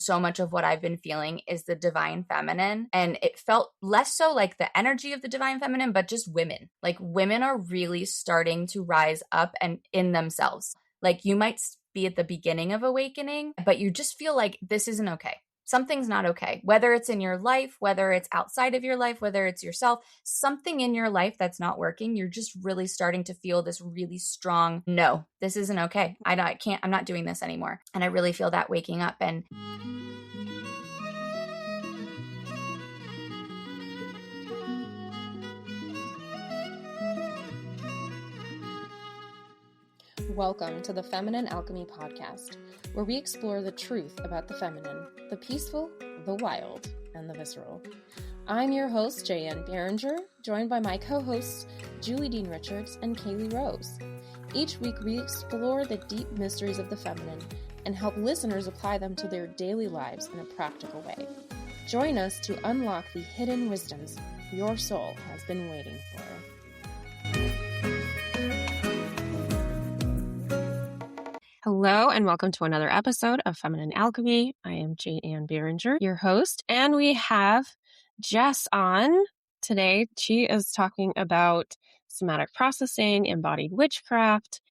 so much of what I've been feeling is the divine feminine. And it felt less so like the energy of the divine feminine, but just women. Like women are really starting to rise up and in themselves. Like you might be at the beginning of awakening, but you just feel like this isn't okay. Something's not okay, whether it's in your life, whether it's outside of your life, whether it's yourself, something in your life that's not working. You're just really starting to feel this really strong, no, this isn't okay. I can't, I'm not doing this anymore. And I really feel that waking up. And welcome to the Feminine Alchemy podcast, where we explore the truth about the feminine, the peaceful, the wild, and the visceral. I'm your host, Jaye Anne Beringer, joined by my co-hosts, Julie Dean Richards and Kaylee Rose. Each week, we explore the deep mysteries of the feminine and help listeners apply them to their daily lives in a practical way. Join us to unlock the hidden wisdoms your soul has been waiting for. Hello, and welcome to another episode of Feminine Alchemy. I am Jaye Anne Beringer, your host, and we have Jess on today. She is talking about somatic processing, embodied witchcraft,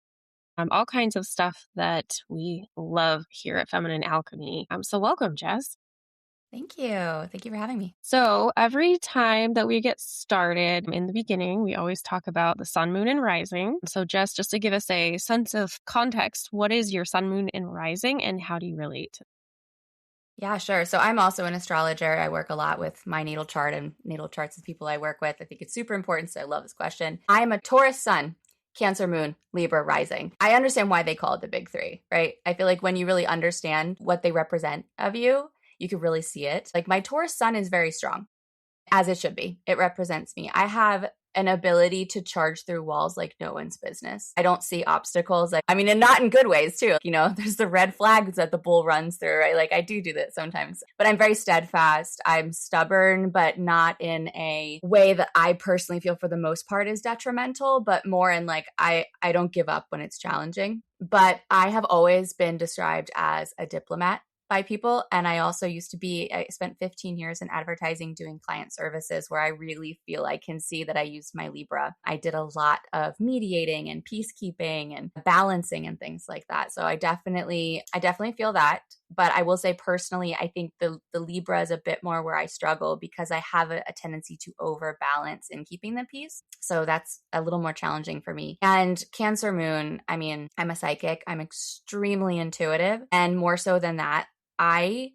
all kinds of stuff that we love here at Feminine Alchemy. So welcome, Jess. thank you. Thank you for having me. So every time that we get started in the beginning, we always talk about the sun, moon, and rising. So Jess, just to give us a sense of context, what is your sun, moon, and rising, and how do you relate? Yeah, sure. So I'm also an astrologer. I work a lot with my natal chart and natal charts of people I work with. I think it's super important, so I love this question. I'm a Taurus sun, Cancer moon, Libra rising. I understand why they call it the big three, right? I feel like when you really understand what they represent of you, you can really see it. Like my Taurus sun is very strong, as it should be. It represents me. I have an ability to charge through walls like no one's business. I don't see obstacles. And not in good ways too. You know, there's the red flags that the bull runs through, right? Like I do that sometimes, but I'm very steadfast. I'm stubborn, but not in a way that I personally feel for the most part is detrimental, but more in like, I don't give up when it's challenging. But I have always been described as a diplomat by people. And I also I spent 15 years in advertising doing client services where I really feel I can see that I used my Libra. I did a lot of mediating and peacekeeping and balancing and things like that. So I definitely feel that. But I will say personally, I think the Libra is a bit more where I struggle because I have a tendency to overbalance in keeping the peace. So that's a little more challenging for me. And Cancer moon, I'm a psychic. I'm extremely intuitive. And more so than that, I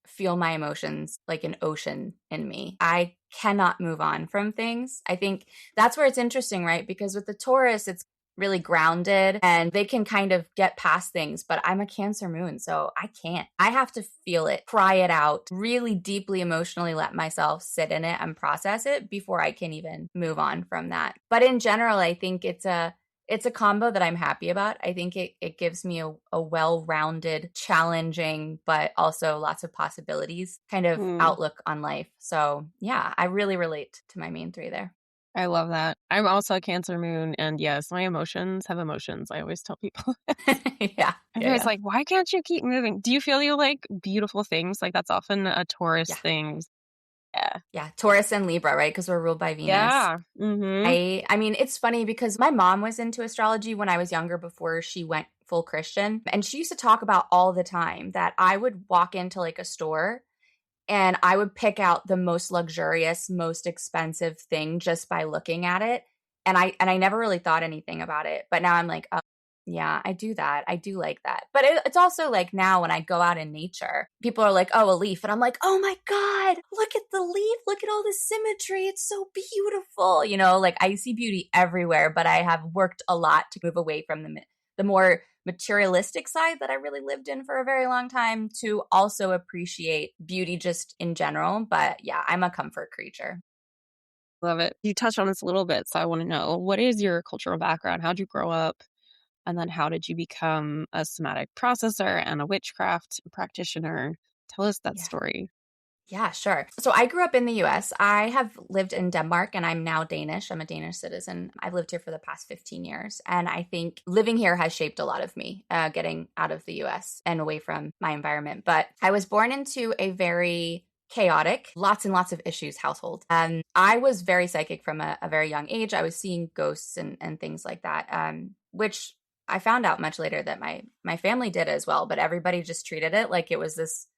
feel my emotions like an ocean in me. I cannot move on from things. I think that's where it's interesting, right? Because with the Taurus, it's really grounded and they can kind of get past things, but I'm a Cancer moon, so I can't. I have to feel it, cry it out, really deeply emotionally let myself sit in it and process it before I can even move on from that. But in general, I think it's a combo that I'm happy about. I think it gives me a well-rounded, challenging, but also lots of possibilities kind of outlook on life. So yeah, I really relate to my main three there. I love that. I'm also a Cancer moon, and yes, my emotions have emotions. I always tell people. Yeah. Everybody's like, why can't you keep moving? Do you feel you like beautiful things? Like that's often a Taurus thing. Yeah. Taurus and Libra, right? Because we're ruled by Venus. Yeah. Mm-hmm. It's funny because my mom was into astrology when I was younger before she went full Christian. And she used to talk about all the time that I would walk into like a store and I would pick out the most luxurious, most expensive thing just by looking at it. And I never really thought anything about it. But now I'm like, oh, yeah, I do that. I do like that. But it's also like now when I go out in nature, people are like, oh, a leaf. And I'm like, oh my God, look at the leaf. Look at all the symmetry. It's so beautiful. You know, like I see beauty everywhere, but I have worked a lot to move away from the more materialistic side that I really lived in for a very long time to also appreciate beauty just in general. But yeah, I'm a comfort creature. Love it. You touched on this a little bit, so I want to know, what is your cultural background? How'd you grow up? And then how did you become a somatic processor and a witchcraft practitioner? Tell us that story. Yeah, sure. So I grew up in the US. I have lived in Denmark and I'm now Danish. I'm a Danish citizen. I've lived here for the past 15 years. And I think living here has shaped a lot of me, getting out of the US and away from my environment. But I was born into a very chaotic, lots and lots of issues household. And I was very psychic from a very young age. I was seeing ghosts and things like that, which I found out much later that my family did as well. But everybody just treated it like it was this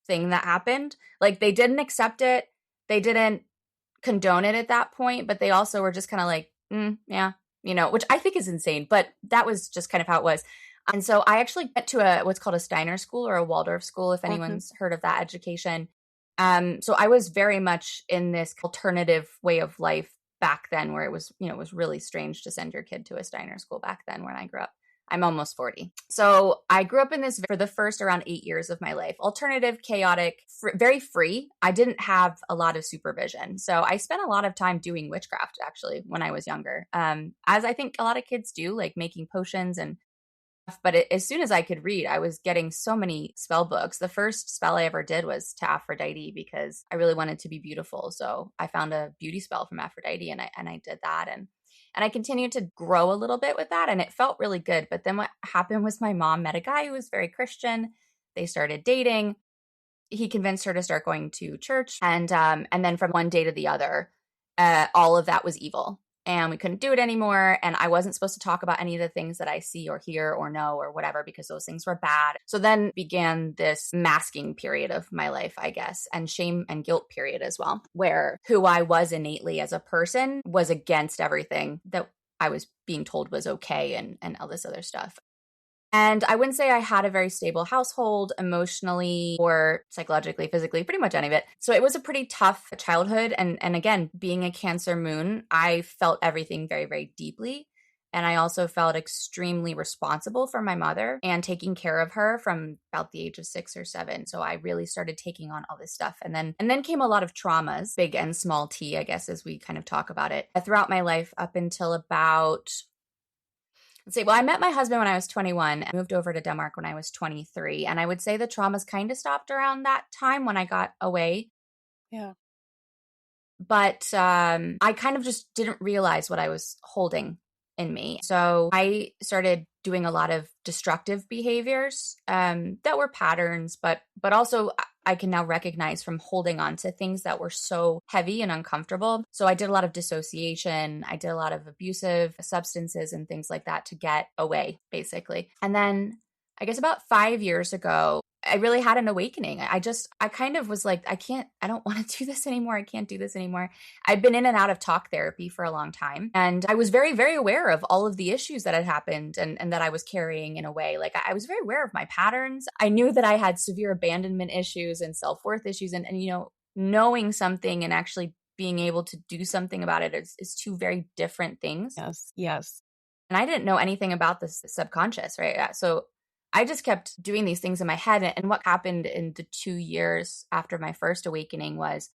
thing that happened. Like they didn't accept it. They didn't condone it at that point, but they also were just kind of like, yeah, which I think is insane, but that was just kind of how it was. And so I actually went to what's called a Steiner school or a Waldorf school, if anyone's heard of that education. So I was very much in this alternative way of life back then where it was really strange to send your kid to a Steiner school back then when I grew up. I'm almost 40. So I grew up in this for the first around 8 years of my life. Alternative, chaotic, very free. I didn't have a lot of supervision. So I spent a lot of time doing witchcraft actually when I was younger. As I think a lot of kids do, like making potions and stuff. But as soon as I could read, I was getting so many spell books. The first spell I ever did was to Aphrodite because I really wanted to be beautiful. So I found a beauty spell from Aphrodite and I did that. And I continued to grow a little bit with that, and it felt really good. But then what happened was my mom met a guy who was very Christian. They started dating. He convinced her to start going to church, and then from one day to the other, all of that was evil, and we couldn't do it anymore. And I wasn't supposed to talk about any of the things that I see or hear or know or whatever because those things were bad. So then began this masking period of my life, I guess, and shame and guilt period as well, where who I was innately as a person was against everything that I was being told was okay and all this other stuff. And I wouldn't say I had a very stable household emotionally or psychologically, physically, pretty much any of it. So it was a pretty tough childhood. And again, being a Cancer moon, I felt everything very, very deeply. And I also felt extremely responsible for my mother and taking care of her from about the age of 6 or 7. So I really started taking on all this stuff. And then came a lot of traumas, big and small t, I guess, as we kind of talk about it, throughout my life up until about I met my husband when I was 21 and moved over to Denmark when I was 23. And I would say the traumas kind of stopped around that time when I got away. Yeah. But I kind of just didn't realize what I was holding in me. So I started doing a lot of destructive behaviors that were patterns, but also I can now recognize from holding on to things that were so heavy and uncomfortable. So I did a lot of dissociation. I did a lot of abusive substances and things like that to get away, basically. And then I guess about 5 years ago, I really had an awakening. I kind of was like, I don't want to do this anymore. I can't do this anymore. I'd been in and out of talk therapy for a long time. And I was very, very aware of all of the issues that had happened and that I was carrying in a way. Like I was very aware of my patterns. I knew that I had severe abandonment issues and self-worth issues and knowing something and actually being able to do something about it is two very different things. Yes. And I didn't know anything about the subconscious, right? So I just kept doing these things in my head. And what happened in the 2 years after my first awakening was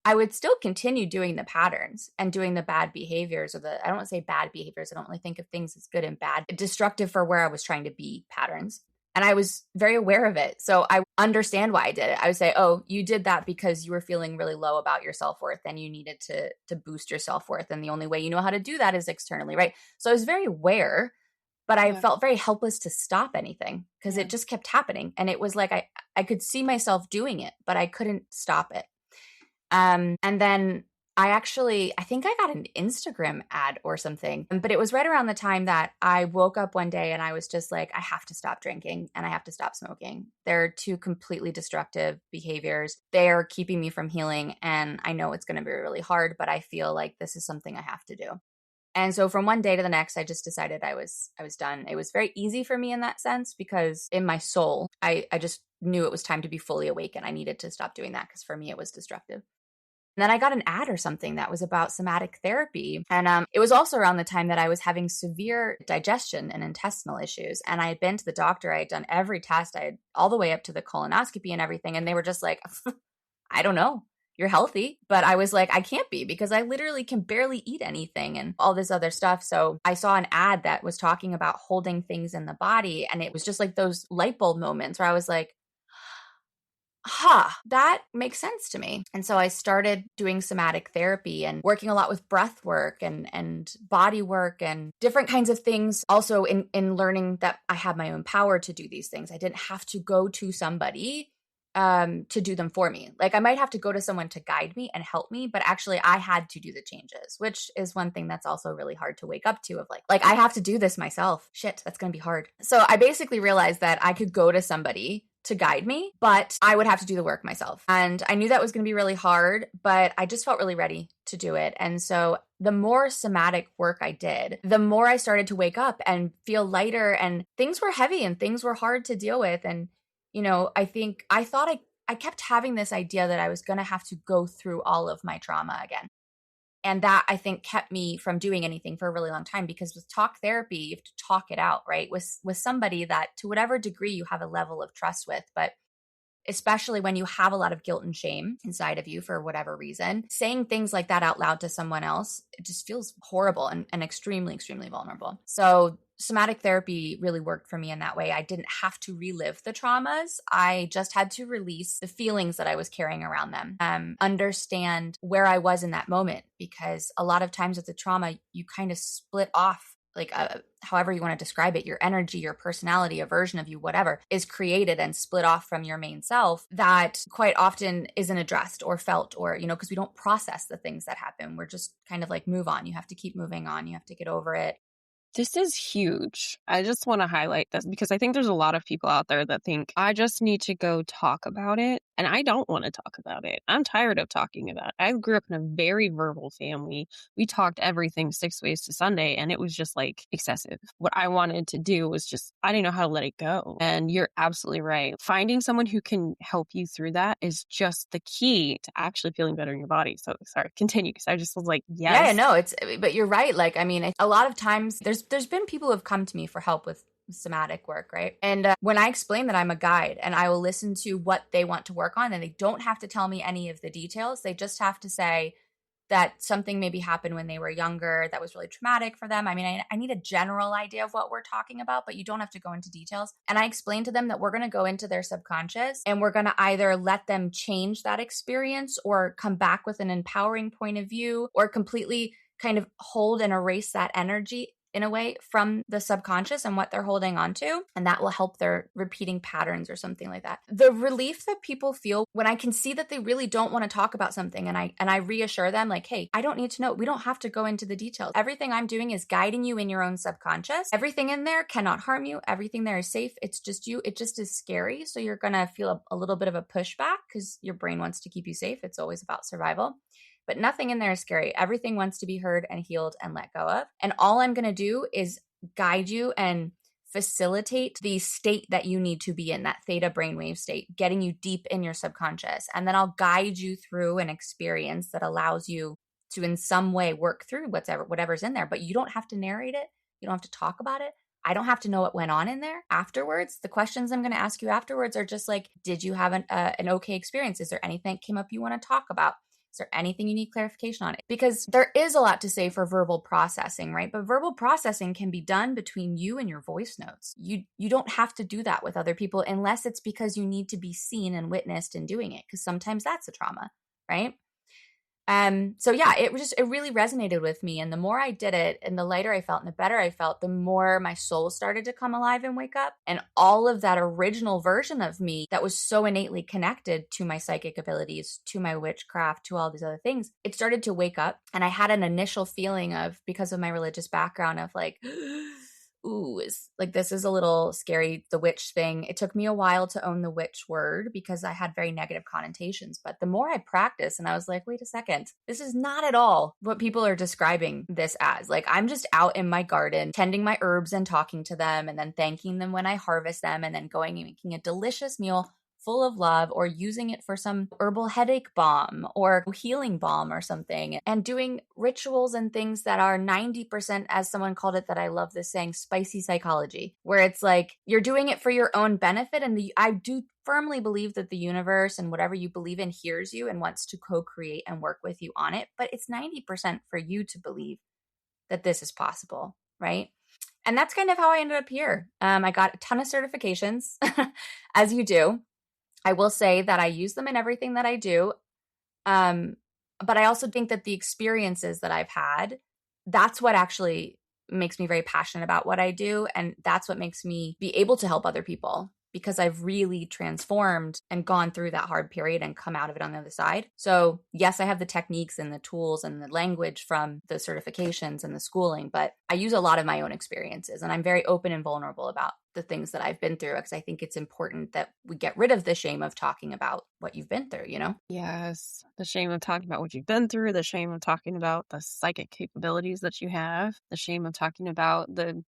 I would still continue doing the patterns and doing the bad behaviors I don't want to say bad behaviors. I don't really think of things as good and bad, destructive for where I was trying to be patterns. And I was very aware of it. So I understand why I did it. I would say, oh, you did that because you were feeling really low about your self-worth and you needed to boost your self-worth. And the only way you know how to do that is externally, right? So I was very aware. But I felt very helpless to stop anything because it just kept happening. And it was like I could see myself doing it, but I couldn't stop it. And then I think I got an Instagram ad or something, but it was right around the time that I woke up one day and I was just like, I have to stop drinking and I have to stop smoking. They're two completely destructive behaviors. They're keeping me from healing. And I know it's going to be really hard, but I feel like this is something I have to do. And so from one day to the next, I just decided I was done. It was very easy for me in that sense because in my soul, I just knew it was time to be fully awake and I needed to stop doing that because for me, it was destructive. And then I got an ad or something that was about somatic therapy. And it was also around the time that I was having severe digestion and intestinal issues. And I had been to the doctor. I had done every test. I had all the way up to the colonoscopy and everything. And they were just like, I don't know. You're healthy. But I was like, I can't be because I literally can barely eat anything and all this other stuff. So I saw an ad that was talking about holding things in the body. And it was just like those light bulb moments where I was like, that makes sense to me. And so I started doing somatic therapy and working a lot with breath work and body work and different kinds of things. Also in learning that I have my own power to do these things. I didn't have to go to somebody to do them for me. Like I might have to go to someone to guide me and help me, but actually I had to do the changes, which is one thing that's also really hard to wake up to, of like I have to do this myself. Shit, that's going to be hard. So I basically realized that I could go to somebody to guide me, but I would have to do the work myself. And I knew that was going to be really hard, but I just felt really ready to do it. And so the more somatic work I did, the more I started to wake up and feel lighter, and things were heavy and things were hard to deal with. And I kept having this idea that I was going to have to go through all of my trauma again. And that, I think, kept me from doing anything for a really long time, because with talk therapy, you have to talk it out, right? With somebody that, to whatever degree you have a level of trust with, but especially when you have a lot of guilt and shame inside of you for whatever reason, saying things like that out loud to someone else, it just feels horrible and extremely, extremely vulnerable. So somatic therapy really worked for me in that way. I didn't have to relive the traumas. I just had to release the feelings that I was carrying around them, understand where I was in that moment, because a lot of times with the trauma, you kind of split off, like however you want to describe it, your energy, your personality, a version of you, whatever, is created and split off from your main self that quite often isn't addressed or felt, or, because we don't process the things that happen. We're just kind of like, move on. You have to keep moving on. You have to get over it. This is huge. I just want to highlight this because I think there's a lot of people out there that think, I just need to go talk about it. And I don't want to talk about it. I'm tired of talking about it. I grew up in a very verbal family. We talked everything 6 ways to Sunday, and it was just like excessive. What I wanted to do was just, I didn't know how to let it go. And you're absolutely right. Finding someone who can help you through that is just the key to actually feeling better in your body. So sorry, continue. Because I just was like, yes. Yeah, no, but you're right. Like, I mean, a lot of times there's been people who have come to me for help with somatic work, right? And when I explain that I'm a guide and I will listen to what they want to work on, and they don't have to tell me any of the details. They just have to say that something maybe happened when they were younger that was really traumatic for them. I mean, I need a general idea of what we're talking about, but you don't have to go into details. And I explain to them that we're going to go into their subconscious, and we're going to either let them change that experience or come back with an empowering point of view, or completely kind of hold and erase that energy in a way from the subconscious and what they're holding on to. And that will help their repeating patterns or something like that. The relief that people feel when I can see that they really don't want to talk about something, and I reassure them like, hey, I don't need to know. We don't have to go into the details. Everything I'm doing is guiding you in your own subconscious. Everything in there cannot harm you. Everything there is safe. It's just you. It just is scary. So you're going to feel a little bit of a pushback because your brain wants to keep you safe. It's always about survival. But nothing in there is scary. Everything wants to be heard and healed and let go of. And all I'm going to do is guide you and facilitate the state that you need to be in, that theta brainwave state, getting you deep in your subconscious. And then I'll guide you through an experience that allows you to in some way work through whatever's in there. But you don't have to narrate it. You don't have to talk about it. I don't have to know what went on in there afterwards. The questions I'm going to ask you afterwards are just like, did you have an okay experience? Is there anything that came up you want to talk about? Is there anything you need clarification on? Because there is a lot to say for verbal processing, right? But verbal processing can be done between you and your voice notes. You don't have to do that with other people unless it's because you need to be seen and witnessed in doing it, because sometimes that's a trauma, right? So yeah, it really resonated with me. And the more I did it and the lighter I felt and the better I felt, the more my soul started to come alive and wake up. And all of that original version of me that was so innately connected to my psychic abilities, to my witchcraft, to all these other things, it started to wake up. And I had an initial feeling of, because of my religious background, of like, ooh, this is a little scary, the witch thing. It took me a while to own the witch word because I had very negative connotations. But the more I practiced, and I was like, wait a second, this is not at all what people are describing this as. Like, I'm just out in my garden, tending my herbs and talking to them, and then thanking them when I harvest them, and then going and making a delicious meal full of love, or using it for some herbal headache balm or healing balm or something, and doing rituals and things that are 90%, as someone called it, that I love this saying, spicy psychology, where it's like you're doing it for your own benefit. And I do firmly believe that the universe and whatever you believe in hears you and wants to co-create and work with you on it. But it's 90% for you to believe that this is possible, right? And that's kind of how I ended up here. I got a ton of certifications, as you do. I will say that I use them in everything that I do. But I also think that the experiences that I've had, that's what actually makes me very passionate about what I do. And that's what makes me be able to help other people, because I've really transformed and gone through that hard period and come out of it on the other side. So yes, I have the techniques and the tools and the language from the certifications and the schooling, but I use a lot of my own experiences, and I'm very open and vulnerable about the things that I've been through, because I think it's important that we get rid of the shame of talking about what you've been through, you know? Yes. The shame of talking about what you've been through, the shame of talking about the psychic capabilities that you have, the shame of talking about the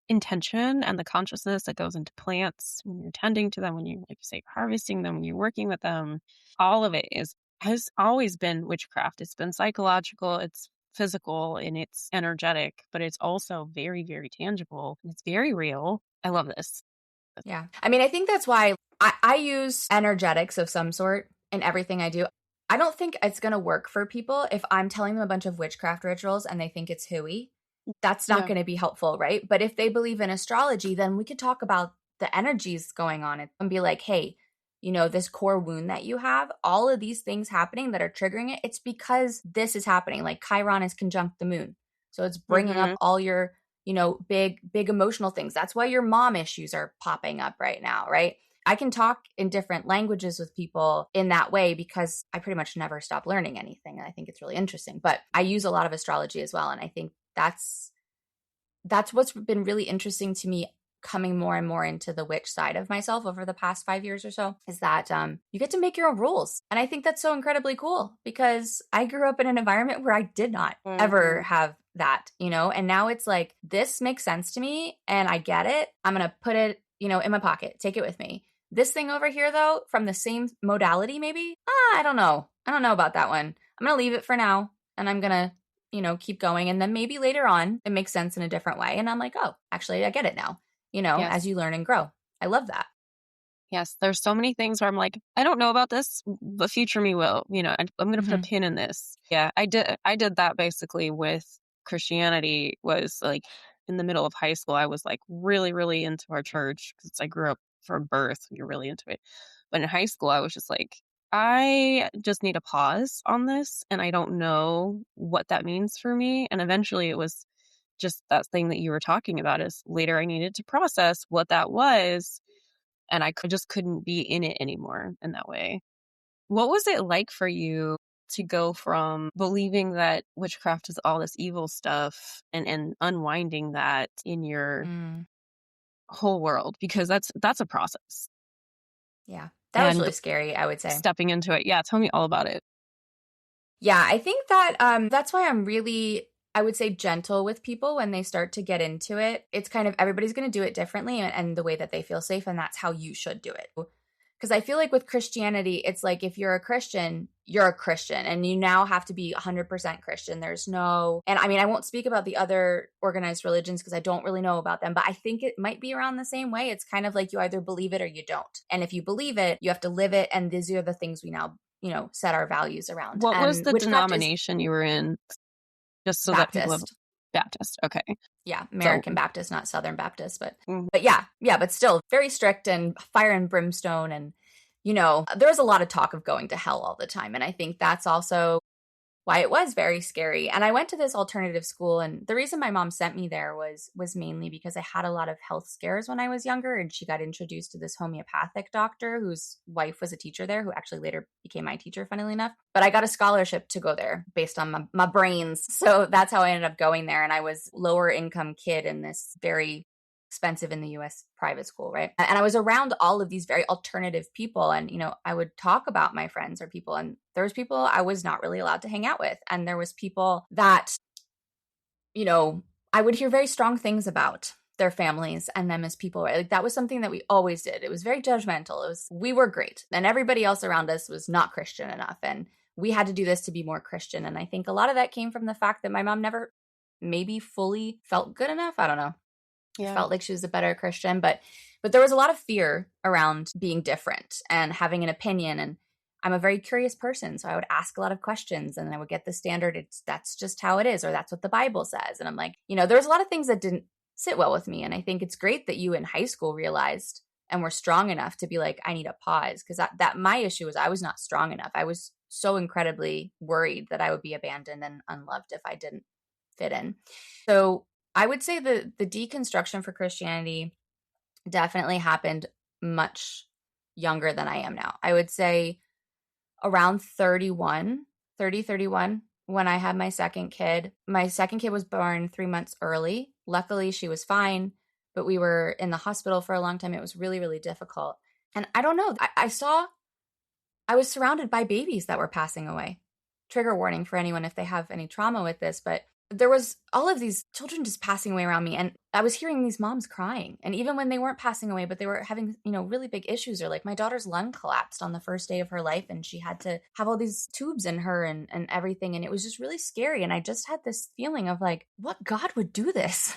intention and the consciousness that goes into plants when you're tending to them, when you, like you say, harvesting them, when you're working with them. All of it has always been witchcraft. It's been psychological, it's physical, and it's energetic, but it's also very, very tangible. It's very real. I love this. Yeah. I mean, I think that's why I use energetics of some sort in everything I do. I don't think it's going to work for people if I'm telling them a bunch of witchcraft rituals and they think it's hooey. That's not Yeah. going to be helpful, right? But if they believe in astrology, then we could talk about the energies going on and be like, hey, you know, this core wound that you have, all of these things happening that are triggering it, it's because this is happening. Like Chiron is conjunct the moon. So it's bringing up all your, you know, big emotional things. That's why your mom issues are popping up right now, right? I can talk in different languages with people in that way because I pretty much never stop learning anything. And I think it's really interesting. But I use a lot of astrology as well. And I think that's what's been really interesting to me, coming more and more into the witch side of myself over the past 5 years or so, is that you get to make your own rules. And I think that's so incredibly cool, because I grew up in an environment where I did not ever have that, you know, and now it's like, this makes sense to me and I get it. I'm going to put it, you know, in my pocket, take it with me. This thing over here, though, from the same modality, maybe, I don't know. I don't know about that one. I'm going to leave it for now, and I'm going to, you know, keep going. And then maybe later on it makes sense in a different way. And I'm like, oh, actually, I get it now, you know, Yes. as you learn and grow. I love that. Yes, there's so many things where I'm like, I don't know about this, but future me will. You know, I'm going to put a pin in this. Yeah, I did that basically with Christianity. Was like in the middle of high school, I was like really, really into our church because I grew up from birth. You're really into it. But in high school, I was just like, I just need a pause on this, and I don't know what that means for me. And eventually, it was just that thing that you were talking about. Is later I needed to process what that was. And I just couldn't be in it anymore in that way. What was it like for you to go from believing that witchcraft is all this evil stuff and unwinding that in your whole world? Because that's a process. Yeah, that was really scary, I would say. Stepping into it. Yeah, tell me all about it. Yeah, I think that that's why I'm really, I would say, gentle with people when they start to get into it. It's kind of, everybody's going to do it differently and the way that they feel safe, and that's how you should do it. Because I feel like with Christianity, it's like, if you're a Christian, you're a Christian, and you now have to be 100% Christian. There's no, and I mean, I won't speak about the other organized religions because I don't really know about them, but I think it might be around the same way. It's kind of like, you either believe it or you don't. And if you believe it, you have to live it. And these are the things we now, you know, set our values around. What and was the denomination you were in? Just so Baptist. that people have Baptist. Okay. Yeah, American Baptist, not Southern Baptist, but yeah, but still very strict and fire and brimstone. And, you know, there's a lot of talk of going to hell all the time. And I think that's also why it was very scary. And I went to this alternative school, and the reason my mom sent me there was mainly because I had a lot of health scares when I was younger, and she got introduced to this homeopathic doctor whose wife was a teacher there, who actually later became my teacher, funnily enough. But I got a scholarship to go there based on my brains. So that's how I ended up going there. And I was lower income kid in this very expensive in the US private school, right? And I was around all of these very alternative people, and, you know, I would talk about my friends or people, and there was people I was not really allowed to hang out with, and there was people that, you know, I would hear very strong things about their families and them as people, right? Like, that was something that we always did. It was very judgmental. We were great, and everybody else around us was not Christian enough, and we had to do this to be more Christian. And I think a lot of that came from the fact that my mom never maybe fully felt good enough. I don't know. Yeah. Felt like she was a better Christian, but there was a lot of fear around being different and having an opinion. And I'm a very curious person, so I would ask a lot of questions, and I would get the standard, that's just how it is, or that's what the Bible says. And I'm like, you know, there was a lot of things that didn't sit well with me. And I think it's great that you in high school realized and were strong enough to be like, I need a pause. Because that my issue was I was not strong enough. I was so incredibly worried that I would be abandoned and unloved if I didn't fit in. So I would say the deconstruction for Christianity definitely happened much younger than I am now. I would say around 31, when I had my second kid. My second kid was born 3 months early. Luckily, she was fine, but we were in the hospital for a long time. It was really, really difficult. And I don't know, I was surrounded by babies that were passing away. Trigger warning for anyone if they have any trauma with this, but there was all of these children just passing away around me. And I was hearing these moms crying. And even when they weren't passing away, but they were having, really big issues, or like my daughter's lung collapsed on the first day of her life and she had to have all these tubes in her and everything. And it was just really scary. And I just had this feeling of like, what God would do this?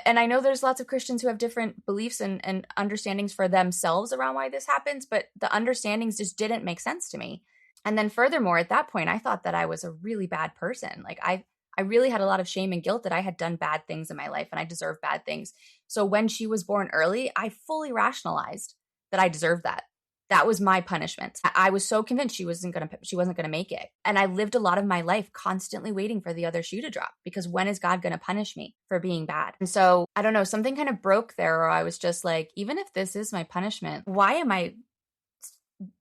And I know there's lots of Christians who have different beliefs and understandings for themselves around why this happens, but the understandings just didn't make sense to me. And then furthermore, at that point, I thought that I was a really bad person. Like I really had a lot of shame and guilt that I had done bad things in my life and I deserved bad things. So when she was born early, I fully rationalized that I deserved that. That was my punishment. I was so convinced she wasn't going to make it. And I lived a lot of my life constantly waiting for the other shoe to drop, because when is God going to punish me for being bad? And so I don't know, something kind of broke there, or I was just like, even if this is my punishment, why am I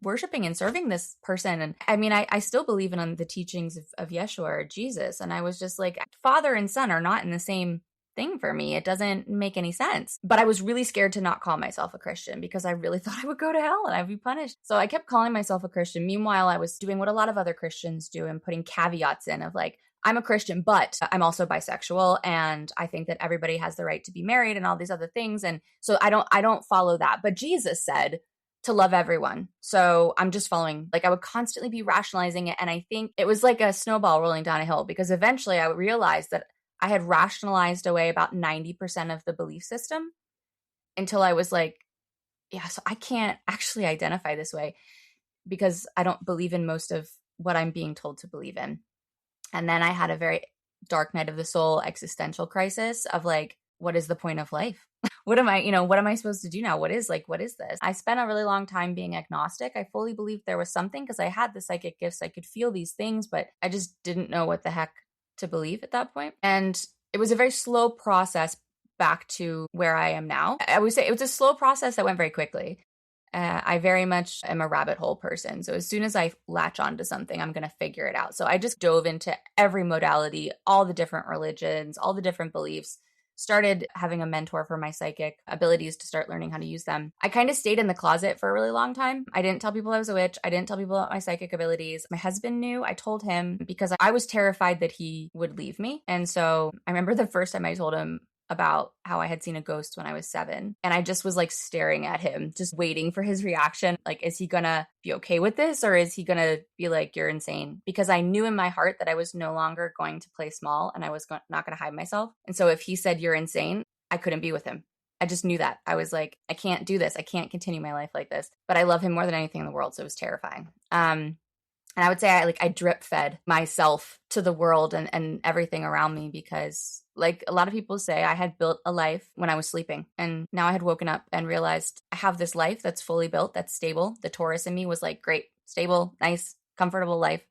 worshiping and serving this person? And I mean, I still believe in the teachings of Yeshua or Jesus. And I was just like, father and son are not in the same thing for me. It doesn't make any sense. But I was really scared to not call myself a Christian because I really thought I would go to hell and I'd be punished. So I kept calling myself a Christian. Meanwhile, I was doing what a lot of other Christians do and putting caveats in of like, I'm a Christian, but I'm also bisexual. And I think that everybody has the right to be married and all these other things. And so I don't follow that. But Jesus said to love everyone. So I'm just following, like I would constantly be rationalizing it. And I think it was like a snowball rolling down a hill, because eventually I realized that I had rationalized away about 90% of the belief system until I was like, yeah, so I can't actually identify this way because I don't believe in most of what I'm being told to believe in. And then I had a very dark night of the soul existential crisis of like, what is the point of life? What am I supposed to do now? What is this? I spent a really long time being agnostic. I fully believed there was something because I had the psychic gifts. I could feel these things, but I just didn't know what the heck to believe at that point. And it was a very slow process back to where I am now. I would say it was a slow process that went very quickly. I very much am a rabbit hole person. So as soon as I latch onto something, I'm going to figure it out. So I just dove into every modality, all the different religions, all the different beliefs, started having a mentor for my psychic abilities to start learning how to use them. I kind of stayed in the closet for a really long time. I didn't tell people I was a witch. I didn't tell people about my psychic abilities. My husband knew. I told him because I was terrified that he would leave me. And so I remember the first time I told him about how I had seen a ghost when I was 7. And I just was like staring at him, just waiting for his reaction. Like, is he gonna be okay with this? Or is he gonna be like, you're insane? Because I knew in my heart that I was no longer going to play small and I was not gonna hide myself. And so if he said, you're insane, I couldn't be with him. I just knew that. I was like, I can't do this. I can't continue my life like this. But I love him more than anything in the world. So it was terrifying. And I would say I drip fed myself to the world and everything around me, because like a lot of people say, I had built a life when I was sleeping, and now I had woken up and realized I have this life that's fully built, that's stable. The Taurus in me was like, great, stable, nice, comfortable life.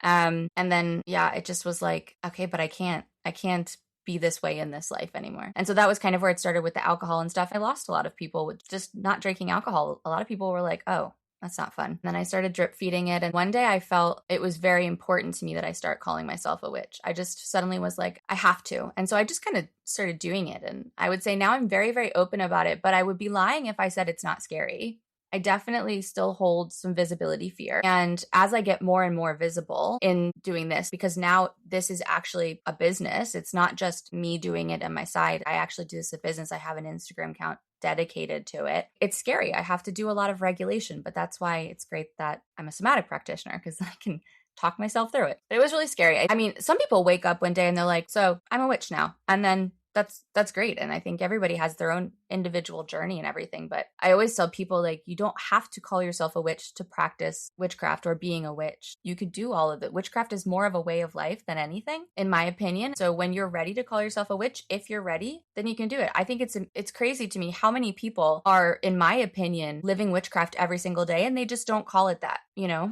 And then, yeah, it just was like, okay, but I can't be this way in this life anymore. And so that was kind of where it started with the alcohol and stuff. I lost a lot of people with just not drinking alcohol. A lot of people were like, oh, that's not fun. And then I started drip feeding it. And one day I felt it was very important to me that I start calling myself a witch. I just suddenly was like, I have to. And so I just kind of started doing it. And I would say now I'm very, very open about it, but I would be lying if I said it's not scary. I definitely still hold some visibility fear. And as I get more and more visible in doing this, because now this is actually a business, it's not just me doing it on my side. I actually do this as a business. I have an Instagram account dedicated to it. It's scary. I have to do a lot of regulation, but that's why it's great that I'm a somatic practitioner, because I can talk myself through it. But it was really scary. I mean, some people wake up one day and they're like, so I'm a witch now. And then that's great. And I think everybody has their own individual journey and everything. But I always tell people, like, you don't have to call yourself a witch to practice witchcraft or being a witch. You could do all of it. Witchcraft is more of a way of life than anything, in my opinion. So when you're ready to call yourself a witch, if you're ready, then you can do it. I think it's crazy to me how many people are, in my opinion, living witchcraft every single day and they just don't call it that, you know?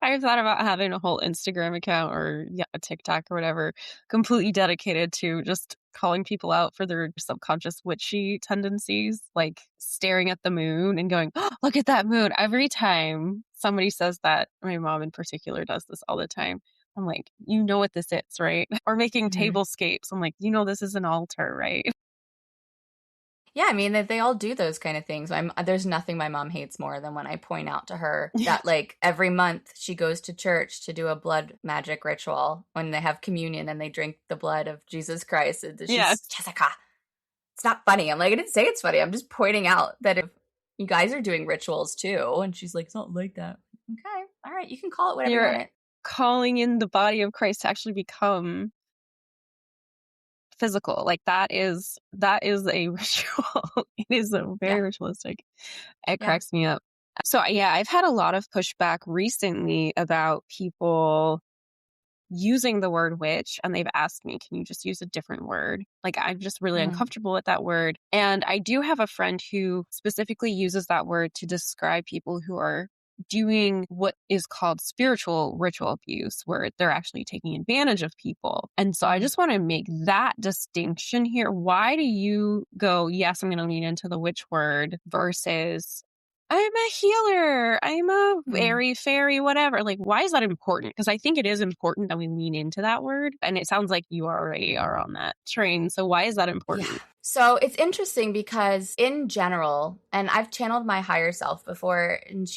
I've thought about having a whole Instagram account or a TikTok or whatever completely dedicated to just calling people out for their subconscious witchy tendencies, like staring at the moon and going, oh, look at that moon. Every time somebody says that, my mom in particular does this all the time. I'm like, you know what this is, right? Or making tablescapes. I'm like, you know, this is an altar, right? Yeah, I mean, they all do those kind of things. There's nothing my mom hates more than when I point out to her that, like, every month she goes to church to do a blood magic ritual when they have communion and they drink the blood of Jesus Christ. And she's, Jessica, it's not funny. I'm like, I didn't say it's funny. I'm just pointing out that if you guys are doing rituals too. And she's like, it's not like that. Okay, all right, you can call it whatever you want it. Calling in the body of Christ to actually become physical. Like that is a ritual. It is a very ritualistic. It cracks me up. So I've had a lot of pushback recently about people using the word witch, and they've asked me, can you just use a different word? Like, I'm just really uncomfortable with that word. And I do have a friend who specifically uses that word to describe people who are doing what is called spiritual ritual abuse, where they're actually taking advantage of people. And so I just want to make that distinction here. Why do you go, yes, I'm going to lean into the witch word versus I'm a healer, I'm a airy fairy, whatever. Like, why is that important? Because I think it is important that we lean into that word. And it sounds like you already are on that train. So why is that important? Yeah. So it's interesting because in general, and I've channeled my higher self before, and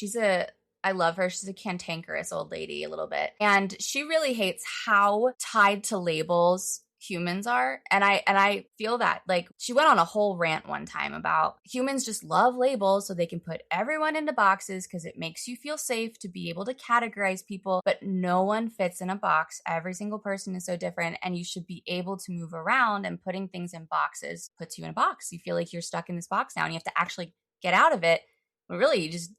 I love her. She's a cantankerous old lady a little bit. And she really hates how tied to labels humans are. And I feel that. Like, she went on a whole rant one time about humans just love labels so they can put everyone into boxes because it makes you feel safe to be able to categorize people, but no one fits in a box. Every single person is so different, and you should be able to move around, and putting things in boxes puts you in a box. You feel like you're stuck in this box now and you have to actually get out of it. But really, you just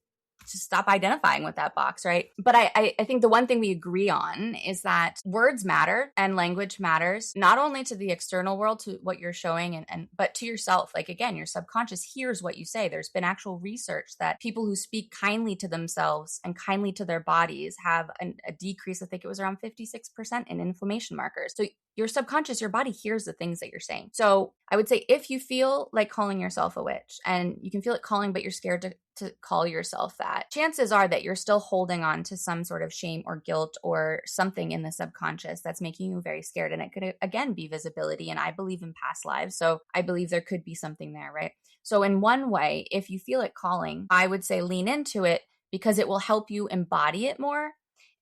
stop identifying with that box, right? But I think the one thing we agree on is that words matter and language matters, not only to the external world, to what you're showing, but to yourself. Like, again, your subconscious hears what you say. There's been actual research that people who speak kindly to themselves and kindly to their bodies have a decrease, I think it was around 56% in inflammation markers. So your subconscious, your body hears the things that you're saying. So I would say if you feel like calling yourself a witch, and you can feel it calling, but you're scared to call yourself that, chances are that you're still holding on to some sort of shame or guilt or something in the subconscious that's making you very scared. And it could, again, be visibility. And I believe in past lives. So I believe there could be something there, right? So in one way, if you feel it calling, I would say lean into it, because it will help you embody it more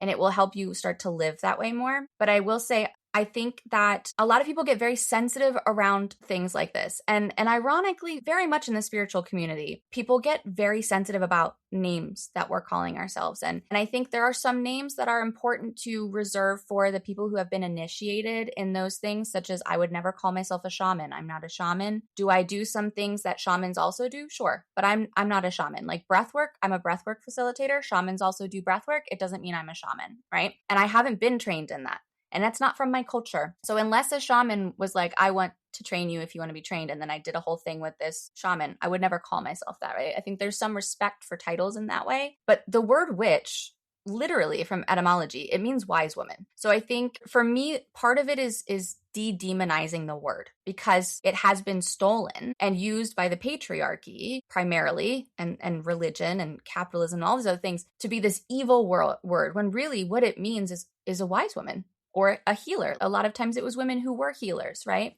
and it will help you start to live that way more. But I will say, I think that a lot of people get very sensitive around things like this. And ironically, very much in the spiritual community, people get very sensitive about names that we're calling ourselves. And I think there are some names that are important to reserve for the people who have been initiated in those things, such as I would never call myself a shaman. I'm not a shaman. Do I do some things that shamans also do? Sure. But I'm not a shaman. Like breathwork, I'm a breathwork facilitator. Shamans also do breathwork. It doesn't mean I'm a shaman, right? And I haven't been trained in that. And that's not from my culture. So unless a shaman was like, I want to train you if you want to be trained, and then I did a whole thing with this shaman, I would never call myself that, right? I think there's some respect for titles in that way. But the word witch, literally from etymology, it means wise woman. So I think for me, part of it is de-demonizing the word, because it has been stolen and used by the patriarchy primarily, and religion and capitalism and all these other things, to be this evil word, when really what it means is a wise woman or a healer. A lot of times it was women who were healers, right?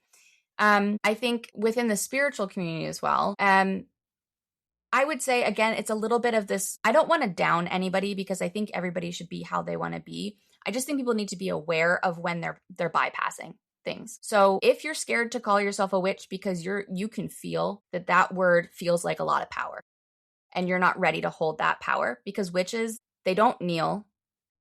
I think within the spiritual community as well, I would say, again, it's a little bit of this, I don't want to down anybody, because I think everybody should be how they want to be. I just think people need to be aware of when they're bypassing things. So if you're scared to call yourself a witch because you can feel that word feels like a lot of power, and you're not ready to hold that power, because witches, they don't kneel.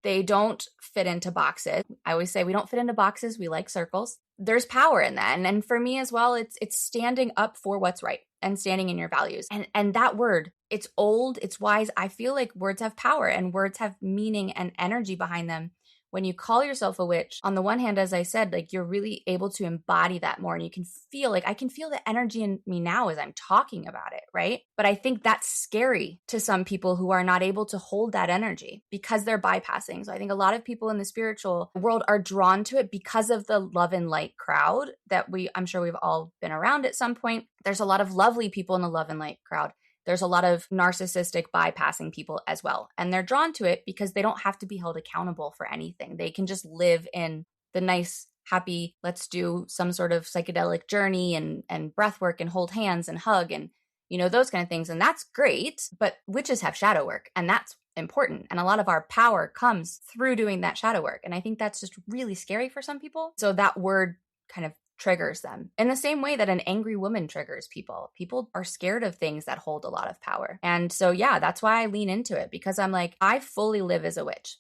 They don't fit into boxes. I always say we don't fit into boxes. We like circles. there's power in that. And for me as well, it's standing up for what's right and standing in your values. And that word, it's old, it's wise. I feel like words have power and words have meaning and energy behind them. When you call yourself a witch, on the one hand, as I said, like you're really able to embody that more, and you can feel like I can feel the energy in me now as I'm talking about it, right? But I think that's scary to some people who are not able to hold that energy because they're bypassing. So I think a lot of people in the spiritual world are drawn to it because of the love and light crowd that I'm sure we've all been around at some point. There's a lot of lovely people in the love and light crowd. There's a lot of narcissistic bypassing people as well. And they're drawn to it because they don't have to be held accountable for anything. They can just live in the nice, happy, let's do some sort of psychedelic journey and breath work and hold hands and hug and, those kind of things. And that's great. But witches have shadow work, and that's important. And a lot of our power comes through doing that shadow work. And I think that's just really scary for some people. So that word kind of triggers them in the same way that an angry woman triggers people. People are scared of things that hold a lot of power. And so, yeah, that's why I lean into it, because I'm like, I fully live as a witch.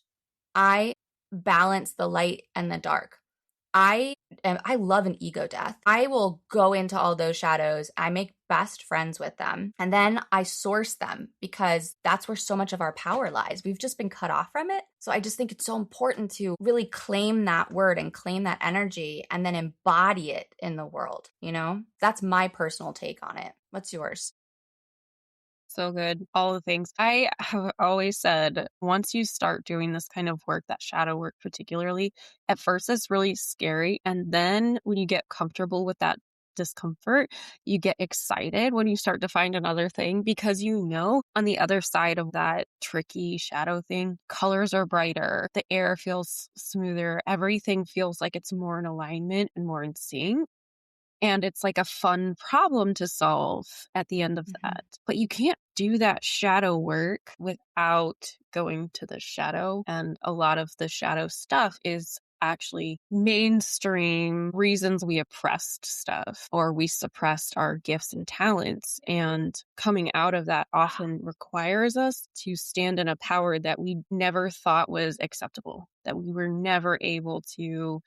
I balance the light and the dark. I love an ego death. I will go into all those shadows. I make best friends with them. And then I source them because that's where so much of our power lies. We've just been cut off from it. So I just think it's so important to really claim that word and claim that energy and then embody it in the world. That's my personal take on it. What's yours? So good. All the things. I have always said, once you start doing this kind of work, that shadow work particularly, at first it's really scary. And then when you get comfortable with that discomfort, you get excited when you start to find another thing, because on the other side of that tricky shadow thing, colors are brighter, the air feels smoother, everything feels like it's more in alignment and more in sync. And it's like a fun problem to solve at the end of that. But you can't do that shadow work without going to the shadow. And a lot of the shadow stuff is actually mainstream reasons we oppressed stuff or we suppressed our gifts and talents. And coming out of that often requires us to stand in a power that we never thought was acceptable, that we were never able to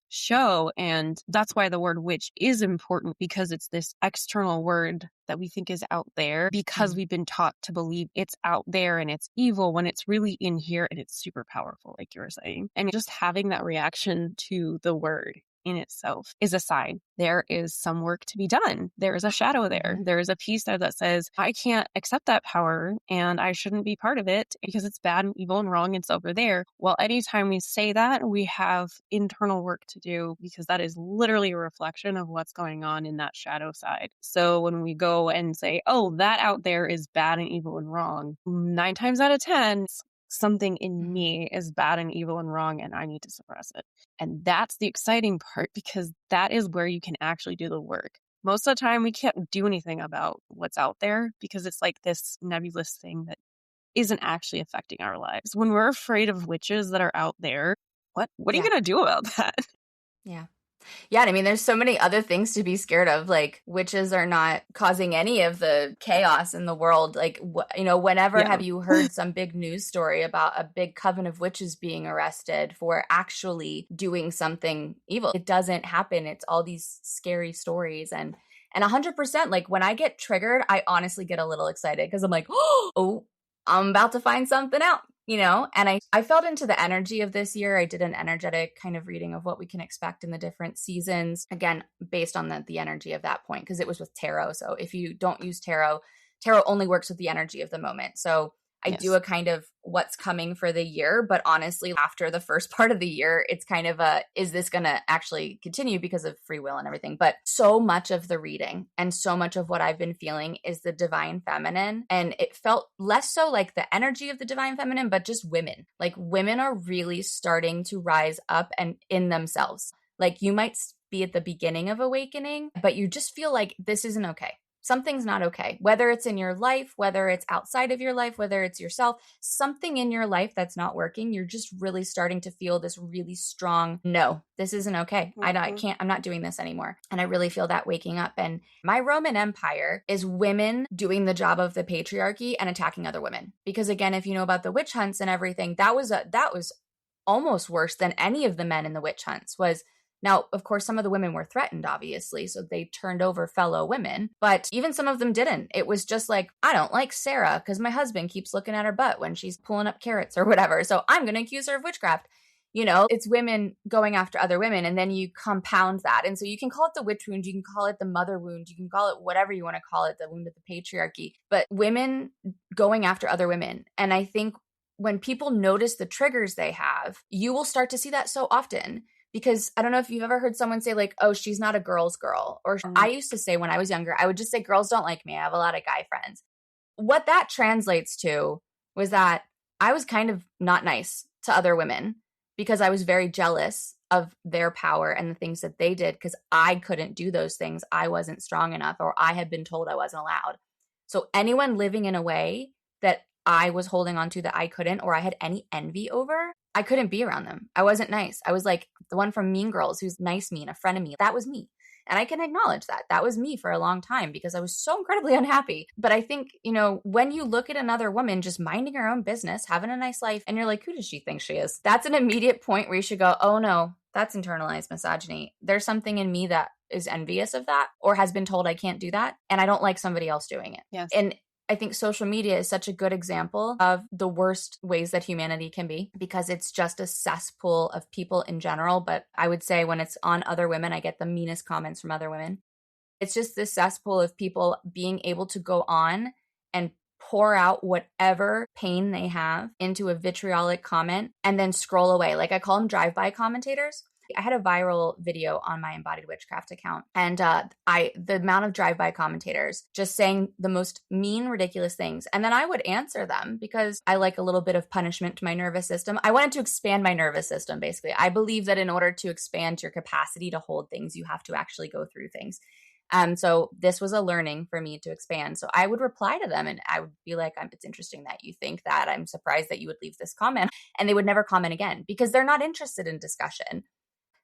show. And that's why the word witch is important, because it's this external word that we think is out there because we've been taught to believe it's out there and it's evil, when it's really in here and it's super powerful, like you were saying. And just having that reaction to the word in itself is a sign there is some work to be done. There is a shadow there. There is a piece there that says, I can't accept that power and I shouldn't be part of it because it's bad and evil and wrong. It's over there. Well, anytime we say that, we have internal work to do, because that is literally a reflection of what's going on in that shadow side. So when we go and say, oh, that out there is bad and evil and wrong, 9 times out of 10, something in me is bad and evil and wrong, and I need to suppress it. And that's the exciting part, because that is where you can actually do the work. Most of the time, we can't do anything about what's out there because it's like this nebulous thing that isn't actually affecting our lives. When we're afraid of witches that are out there, what are you going to do about that? Yeah. Yeah, I mean, there's so many other things to be scared of. Like, witches are not causing any of the chaos in the world. Like, whenever have you heard some big news story about a big coven of witches being arrested for actually doing something evil? It doesn't happen. It's all these scary stories. And 100%, like, when I get triggered, I honestly get a little excited because I'm like, oh, I'm about to find something out. And I felt into the energy of this year. I did an energetic kind of reading of what we can expect in the different seasons, again, based on the energy of that point, because it was with tarot. So if you don't use tarot only works with the energy of the moment. So I do a kind of what's coming for the year, but honestly, after the first part of the year, it's kind of is this going to actually continue because of free will and everything? But so much of the reading and so much of what I've been feeling is the divine feminine. And it felt less so like the energy of the divine feminine, but just women. Like, women are really starting to rise up and in themselves. Like, you might be at the beginning of awakening, but you just feel like this isn't okay. Something's not okay, whether it's in your life, whether it's outside of your life, whether it's yourself, something in your life that's not working. You're just really starting to feel this really strong, no, this isn't okay. I'm not doing this anymore. And I really feel that waking up. And my Roman Empire is women doing the job of the patriarchy and attacking other women. Because again, if you know about the witch hunts and everything, that was almost worse than any of the men in the witch hunts. Was Now, of course, some of the women were threatened, obviously, so they turned over fellow women, but even some of them didn't. It was just like, I don't like Sarah because my husband keeps looking at her butt when she's pulling up carrots or whatever, so I'm going to accuse her of witchcraft. It's women going after other women, and then you compound that. And so you can call it the witch wound, you can call it the mother wound, you can call it whatever you want to call it, the wound of the patriarchy, but women going after other women. And I think when people notice the triggers they have, you will start to see that so often. Because I don't know if you've ever heard someone say like, oh, she's not a girl's girl. Or I used to say when I was younger, I would just say girls don't like me. I have a lot of guy friends. What that translates to was that I was kind of not nice to other women because I was very jealous of their power and the things that they did because I couldn't do those things. I wasn't strong enough, or I had been told I wasn't allowed. So anyone living in a way that I was holding on to that I couldn't, or I had any envy over, I couldn't be around them. I wasn't nice. I was like the one from Mean Girls who's nice, mean, a friend of me. That was me. And I can acknowledge that. That was me for a long time because I was so incredibly unhappy. But I think, when you look at another woman just minding her own business, having a nice life, and you're like, who does she think she is? That's an immediate point where you should go, oh no, that's internalized misogyny. There's something in me that is envious of that or has been told I can't do that. And I don't like somebody else doing it. Yes. And I think social media is such a good example of the worst ways that humanity can be because it's just a cesspool of people in general. But I would say when it's on other women, I get the meanest comments from other women. It's just this cesspool of people being able to go on and pour out whatever pain they have into a vitriolic comment and then scroll away. Like I call them drive-by commentators. I had a viral video on my Embodied Witchcraft account, and the amount of drive-by commentators just saying the most mean, ridiculous things. And then I would answer them because I like a little bit of punishment to my nervous system. I wanted to expand my nervous system, basically. I believe that in order to expand your capacity to hold things, you have to actually go through things. So this was a learning for me to expand. So I would reply to them and I would be like, it's interesting that you think that. I'm surprised that you would leave this comment. And they would never comment again because they're not interested in discussion.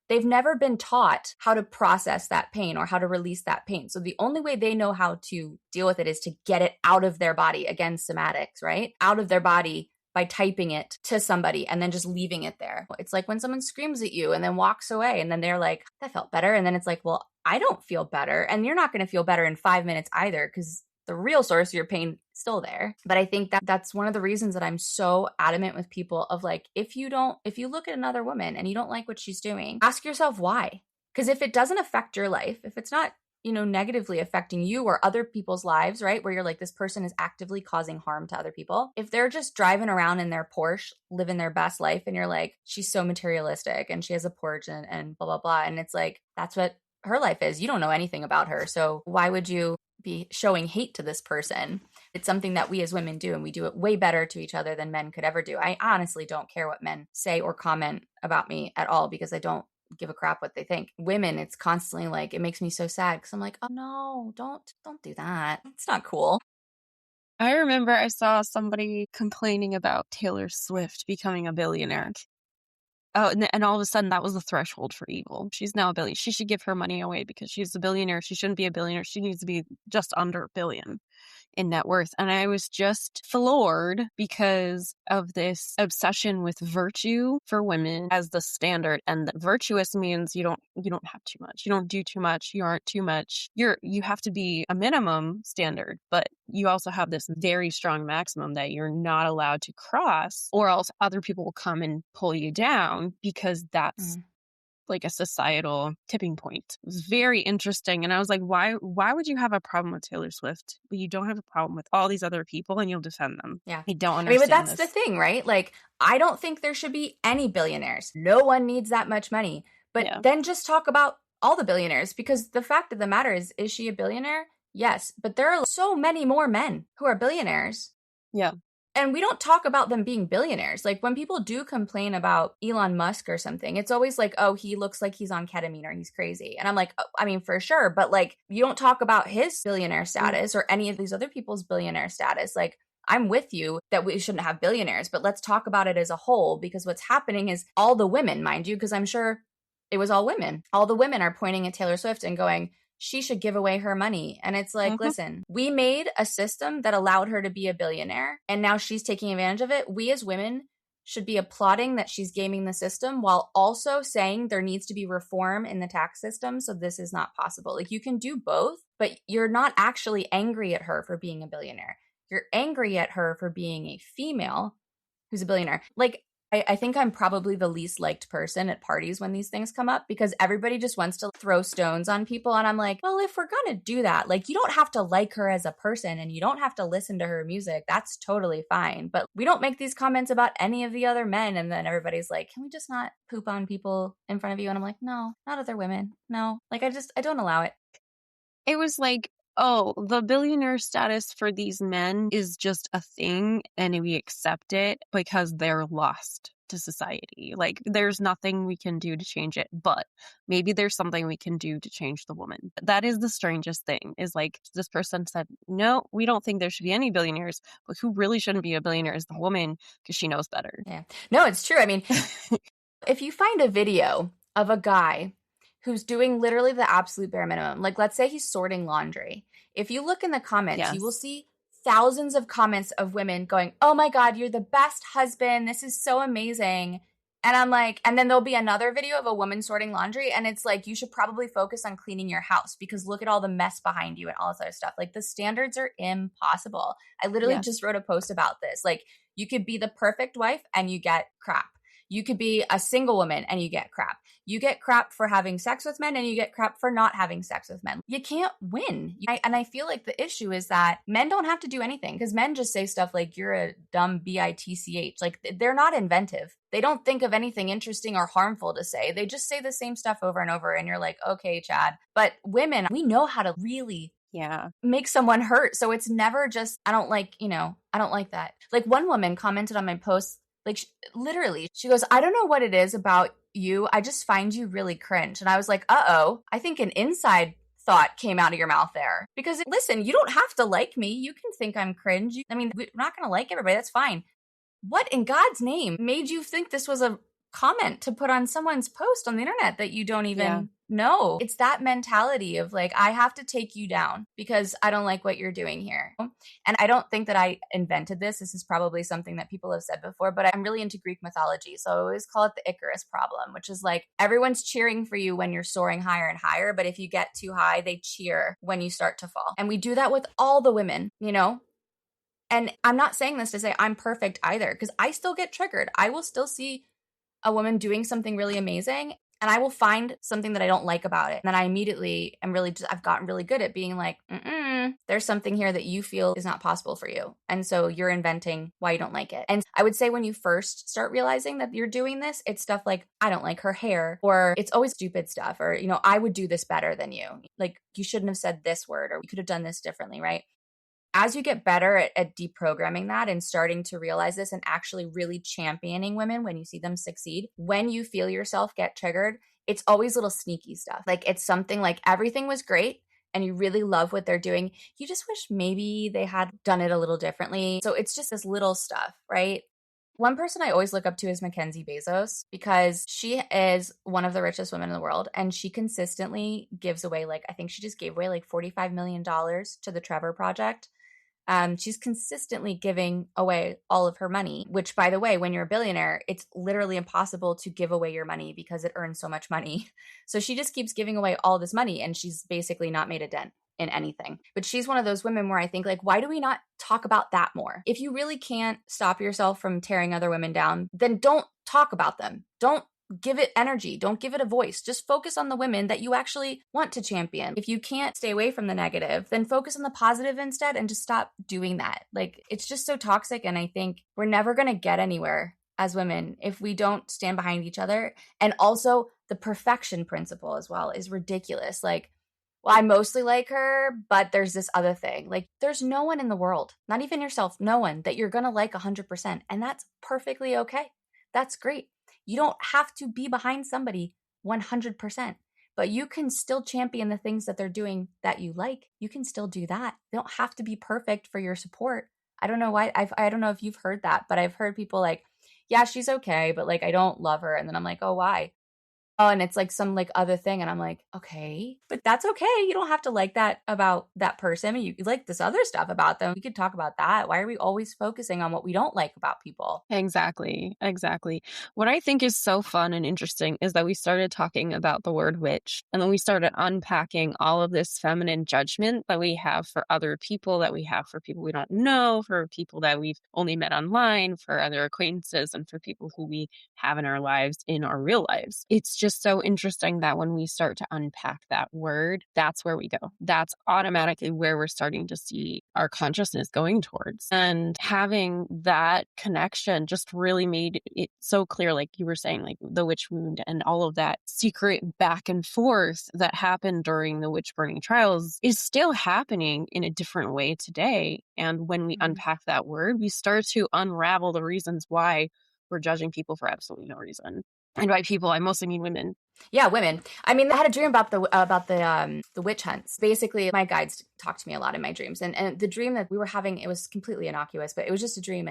They've never been taught how to process that pain or how to release that pain. So the only way they know how to deal with it is to get it out of their body. Again, somatics, right? Out of their body by typing it to somebody and then just leaving it there. It's like when someone screams at you and then walks away and then they're like, that felt better. And then it's like, well, I don't feel better. And you're not going to feel better in 5 minutes either because the real source of your pain is still there. But I think that that's one of the reasons that I'm so adamant with people of like, if you look at another woman and you don't like what she's doing, ask yourself why. Because if it doesn't affect your life, if it's not, negatively affecting you or other people's lives, right? Where you're like, this person is actively causing harm to other people. If they're just driving around in their Porsche, living their best life, and you're like, she's so materialistic and she has a Porsche and blah, blah, blah. And it's like, that's what her life is. You don't know anything about her. So why would you be showing hate to this person? It's something that we as women do, and we do it way better to each other than men could ever do. I honestly don't care what men say or comment about me at all because I don't give a crap what they think. Women, it's constantly like, it makes me so sad because I'm like, oh no, don't do that. It's not cool. I remember I saw somebody complaining about Taylor Swift becoming a billionaire. Oh, and all of a sudden that was the threshold for evil. She's now a billionaire. She should give her money away because she's a billionaire. She shouldn't be a billionaire. She needs to be just under $1 billion in net worth. And I was just floored because of this obsession with virtue for women as the standard. And the virtuous means you don't have too much. You don't do too much. You aren't too much. You have to be a minimum standard, but you also have this very strong maximum that you're not allowed to cross, or else other people will come and pull you down because that's like a societal tipping point. It was very interesting. And I was like, why would you have a problem with Taylor Swift, but you don't have a problem with all these other people and you'll defend them? Yeah. I don't understand. But that's the thing, right? Like, I don't think there should be any billionaires. No one needs that much money. But then just talk about all the billionaires, because the fact of the matter is she a billionaire? Yes. But there are so many more men who are billionaires. Yeah. And we don't talk about them being billionaires. Like when people do complain about Elon Musk or something, it's always like, oh, he looks like he's on ketamine or he's crazy. And I'm like, oh, I mean, for sure. But like, you don't talk about his billionaire status or any of these other people's billionaire status. Like, I'm with you that we shouldn't have billionaires, but let's talk about it as a whole, because what's happening is all the women, mind you, because I'm sure it was all women. All the women are pointing at Taylor Swift and going, she should give away her money. And it's like, listen, we made a system that allowed her to be a billionaire, and now she's taking advantage of it. We as women should be applauding that she's gaming the system while also saying there needs to be reform in the tax system. So this is not possible. Like, you can do both, but you're not actually angry at her for being a billionaire. You're angry at her for being a female who's a billionaire. Like, I think I'm probably the least liked person at parties when these things come up, because everybody just wants to throw stones on people. And I'm like, well, if we're going to do that, like, you don't have to like her as a person and you don't have to listen to her music. That's totally fine. But we don't make these comments about any of the other men. And then everybody's like, can we just not poop on people in front of you? And I'm like, no, not other women. No, like, I don't allow it. It was like, oh, the billionaire status for these men is just a thing and we accept it because they're lost to society. Like, there's nothing we can do to change it, but maybe there's something we can do to change the woman. That is the strangest thing, is like, this person said, no, we don't think there should be any billionaires, but who really shouldn't be a billionaire is the woman, because she knows better. Yeah. No, it's true. I mean, if you find a video of a guy who's doing literally the absolute bare minimum, like, let's say he's sorting laundry. If you look in the comments, Yes. you will see thousands of comments of women going, oh my God, you're the best husband. This is so amazing. And I'm like, and then there'll be another video of a woman sorting laundry. And it's like, you should probably focus on cleaning your house because look at all the mess behind you and all this other stuff. Like, the standards are impossible. I literally just wrote a post about this. Like, you could be the perfect wife and you get crap. You could be a single woman and you get crap. You get crap for having sex with men and you get crap for not having sex with men. You can't win. And I feel like the issue is that men don't have to do anything, because men just say stuff like, you're a dumb bitch. Like, they're not inventive. They don't think of anything interesting or harmful to say. They just say the same stuff over and over. And you're like, okay, Chad. But women, we know how to really make someone hurt. So it's never just, I don't like that. Like, one woman commented on my post, like, literally, she goes, I don't know what it is about you. I just find you really cringe. And I was like, uh-oh, I think an inside thought came out of your mouth there. Because listen, you don't have to like me. You can think I'm cringe. I mean, we're not going to like everybody. That's fine. What in God's name made you think this was a comment to put on someone's post on the internet that you don't even know? It's that mentality of like, I have to take you down because I don't like what you're doing here. And I don't think that I invented this. This is probably something that people have said before, but I'm really into Greek mythology. So I always call it the Icarus problem, which is like, everyone's cheering for you when you're soaring higher and higher. But if you get too high, they cheer when you start to fall. And we do that with all the women, you know? And I'm not saying this to say I'm perfect either, because I still get triggered. I will still see a woman doing something really amazing and I will find something that I don't like about it. And then I immediately I've gotten really good at being like, there's something here that you feel is not possible for you. And so you're inventing why you don't like it. And I would say when you first start realizing that you're doing this, it's stuff like, I don't like her hair, or it's always stupid stuff, or, you know, I would do this better than you. Like, you shouldn't have said this word, or you could have done this differently, right? As you get better at deprogramming that and starting to realize this and actually really championing women when you see them succeed, when you feel yourself get triggered, it's always little sneaky stuff. Like, it's something like everything was great and you really love what they're doing. You just wish maybe they had done it a little differently. So it's just this little stuff, right? One person I always look up to is Mackenzie Bezos, because she is one of the richest women in the world. And she consistently gives away, like, I think she just gave away like $45 million to the Trevor Project. She's consistently giving away all of her money, which, by the way, when you're a billionaire, it's literally impossible to give away your money because it earns so much money. So she just keeps giving away all this money and she's basically not made a dent in anything. But she's one of those women where I think, like, why do we not talk about that more? If you really can't stop yourself from tearing other women down, then don't talk about them. Don't give it energy. Don't give it a voice. Just focus on the women that you actually want to champion. If you can't stay away from the negative, then focus on the positive instead and just stop doing that. Like, it's just so toxic. And I think we're never going to get anywhere as women if we don't stand behind each other. And also, the perfection principle as well is ridiculous. Like, well, I mostly like her, but there's this other thing. Like, there's no one in the world, not even yourself, no one that you're going to like 100%. And that's perfectly okay. That's great. You don't have to be behind somebody 100%, but you can still champion the things that they're doing that you like. You can still do that. They don't have to be perfect for your support. I don't know why. I don't know if you've heard that, but I've heard people like, yeah, she's okay, but like, I don't love her. And then I'm like, oh, why? oh, and it's like some like other thing. And I'm like, okay, but that's okay. You don't have to like that about that person. You like this other stuff about them. We could talk about that. Why are we always focusing on what we don't like about people? Exactly. Exactly. What I think is so fun and interesting is that we started talking about the word witch, and then we started unpacking all of this feminine judgment that we have for other people, that we have for people we don't know, for people that we've only met online, for other acquaintances, and for people who we have in our lives, in our real lives. It's just so interesting that when we start to unpack that word, that's where we go. That's automatically where we're starting to see our consciousness going towards. And having that connection just really made it so clear, like you were saying, like the witch wound and all of that secret back and forth that happened during the witch burning trials is still happening in a different way today. And when we unpack that word, we start to unravel the reasons why we're judging people for absolutely no reason. And by people, I mostly mean women. Yeah, women. I mean, I had a dream about the witch hunts. Basically, my guides talked to me a lot in my dreams, and the dream that we were having, it was completely innocuous, but it was just a dream,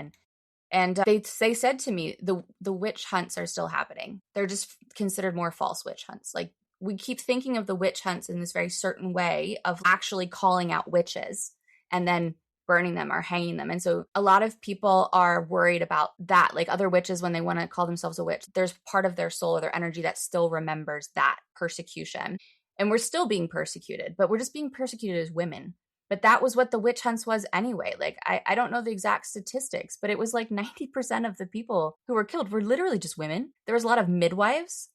and they said to me, the witch hunts are still happening. They're just considered more false witch hunts. Like, we keep thinking of the witch hunts in this very certain way of actually calling out witches and then burning them or hanging them. And so a lot of people are worried about that. Like other witches, when they want to call themselves a witch, there's part of their soul or their energy that still remembers that persecution. And we're still being persecuted, but we're just being persecuted as women. But that was what the witch hunts was anyway. Like, I don't know the exact statistics, but it was like 90% of the people who were killed were literally just women. There was a lot of midwives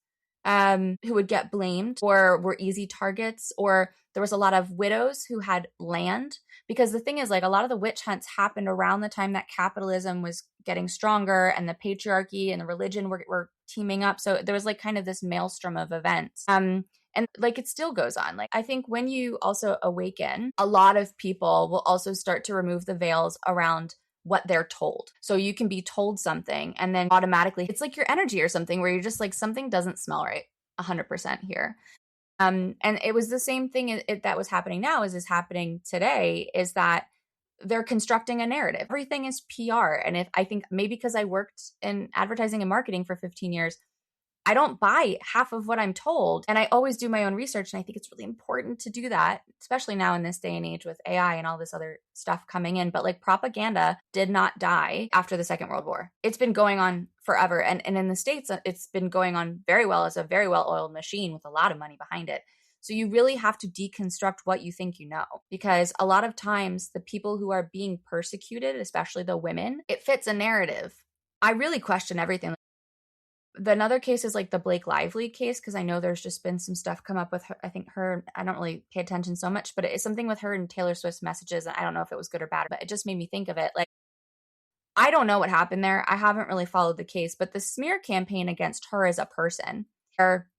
who would get blamed or were easy targets, or there was a lot of widows who had land. Because the thing is, like, a lot of the witch hunts happened around the time that capitalism was getting stronger and the patriarchy and the religion were teaming up. So there was like kind of this maelstrom of events. And like it still goes on. Like, I think when you also awaken, a lot of people will also start to remove the veils around what they're told. So you can be told something and then automatically it's like your energy or something where you're just like, something doesn't smell right 100% here. And it was the same thing that was happening now is happening today, is that they're constructing a narrative. Everything is PR. And if I think maybe because I worked in advertising and marketing for 15 years, I don't buy half of what I'm told. And I always do my own research. And I think it's really important to do that, especially now in this day and age with AI and all this other stuff coming in. But like, propaganda did not die after the Second World War. It's been going on forever. And in the States, it's been going on very well as a very well-oiled machine with a lot of money behind it. So you really have to deconstruct what you think you know, because a lot of times the people who are being persecuted, especially the women, it fits a narrative. I really question everything. Another case is like the Blake Lively case, because I know there's just been some stuff come up with her. I think her, I don't really pay attention so much, but it's something with her and Taylor Swift's messages. And I don't know if it was good or bad, but it just made me think of it. Like, I don't know what happened there. I haven't really followed the case, but the smear campaign against her as a person, where,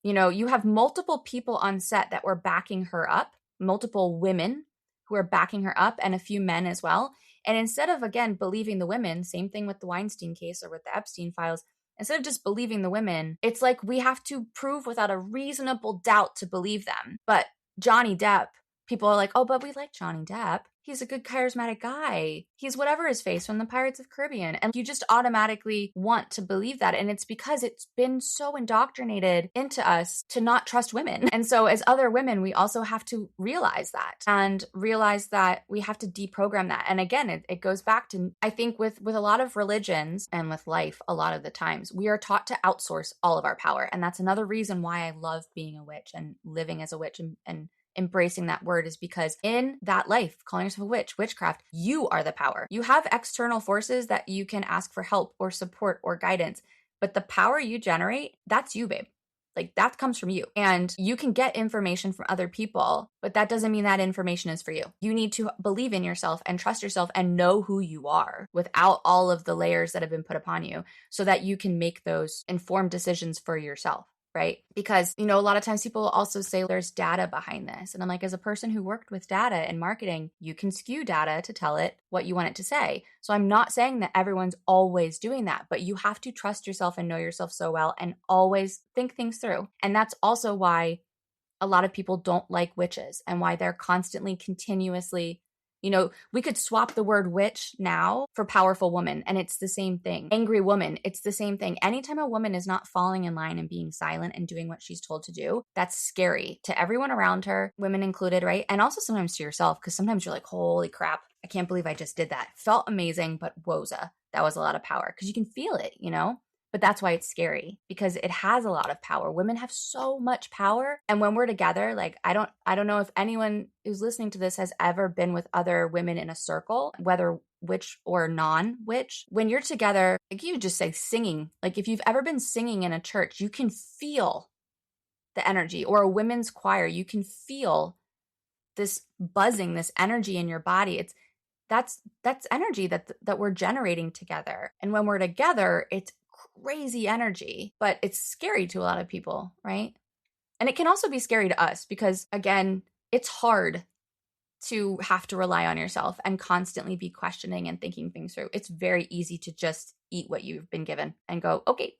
you know, you have multiple people on set that were backing her up, multiple women who are backing her up, and a few men as well. And instead of, again, believing the women, same thing with the Weinstein case or with the Epstein files, instead of just believing the women, it's like we have to prove without a reasonable doubt to believe them. But Johnny Depp, people are like, oh, but we like Johnny Depp. He's a good, charismatic guy. He's whatever his face from the Pirates of Caribbean. And you just automatically want to believe that. And it's because it's been so indoctrinated into us to not trust women. And so as other women, we also have to realize that and realize that we have to deprogram that. And again, it goes back to, I think with a lot of religions and with life, a lot of the times we are taught to outsource all of our power. And that's another reason why I love being a witch and living as a witch and embracing that word, is because in that life, calling yourself a witch, witchcraft, you are the power. You have external forces that you can ask for help or support or guidance, but the power you generate, that's you, babe. Like, that comes from you. And you can get information from other people, but that doesn't mean that information is for you. You need to believe in yourself and trust yourself and know who you are without all of the layers that have been put upon you, so that you can make those informed decisions for yourself. Right? Because, you know, a lot of times people also say there's data behind this. And I'm like, as a person who worked with data and marketing, you can skew data to tell it what you want it to say. So I'm not saying that everyone's always doing that, but you have to trust yourself and know yourself so well and always think things through. And that's also why a lot of people don't like witches and why they're constantly, continuously You know, we could swap the word witch now for powerful woman, and it's the same thing. Angry woman, it's the same thing. Anytime a woman is not falling in line and being silent and doing what she's told to do, that's scary to everyone around her, women included, right? And also sometimes to yourself, because sometimes you're like, holy crap, I can't believe I just did that. Felt amazing, but woza, that was a lot of power, because you can feel it, you know? But that's why it's scary, because it has a lot of power. Women have so much power. And when we're together, like, I don't know if anyone who's listening to this has ever been with other women in a circle, whether witch or non-witch. When you're together, like you just say singing, like if you've ever been singing in a church, you can feel the energy, or a women's choir, you can feel this buzzing, this energy in your body. That's energy that we're generating together. And when we're together, it's crazy energy, but it's scary to a lot of people, right? And it can also be scary to us because, again, it's hard to have to rely on yourself and constantly be questioning and thinking things through. It's very easy to just eat what you've been given and go, okay,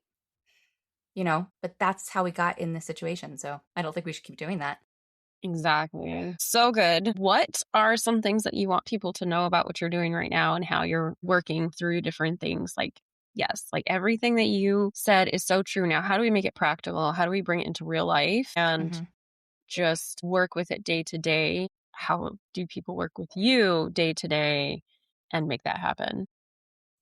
you know, but that's how we got in this situation. So I don't think we should keep doing that. Exactly. So good. What are some things that you want people to know about what you're doing right now and how you're working through different things? Like, yes, like everything that you said is so true. Now, how do we make it practical? How do we bring it into real life and just work with it day to day? How do people work with you day to day and make that happen?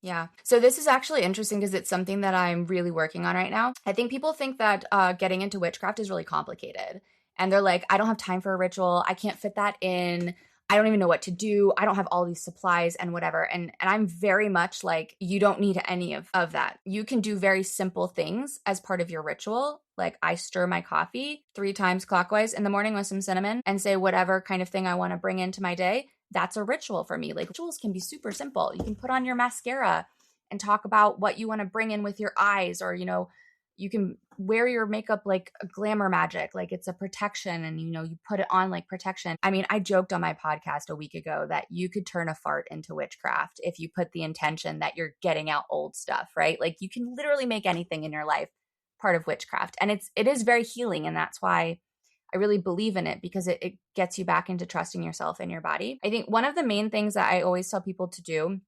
Yeah. So this is actually interesting because it's something that I'm really working on right now. I think people think that getting into witchcraft is really complicated. And they're like, I don't have time for a ritual. I can't fit that in. I don't even know what to do. I don't have all these supplies and whatever. And I'm very much like, you don't need any of that. You can do very simple things as part of your ritual. Like I stir my coffee 3 times clockwise in the morning with some cinnamon and say whatever kind of thing I want to bring into my day. That's a ritual for me. Like rituals can be super simple. You can put on your mascara and talk about what you want to bring in with your eyes, or, you know, you can wear your makeup like a glamour magic, like it's a protection, and, you know, you put it on like protection. I mean, I joked on my podcast a week ago that you could turn a fart into witchcraft if you put the intention that you're getting out old stuff, right? Like you can literally make anything in your life part of witchcraft. And it is very healing. And that's why I really believe in it, because it gets you back into trusting yourself and your body. I think one of the main things that I always tell people to do,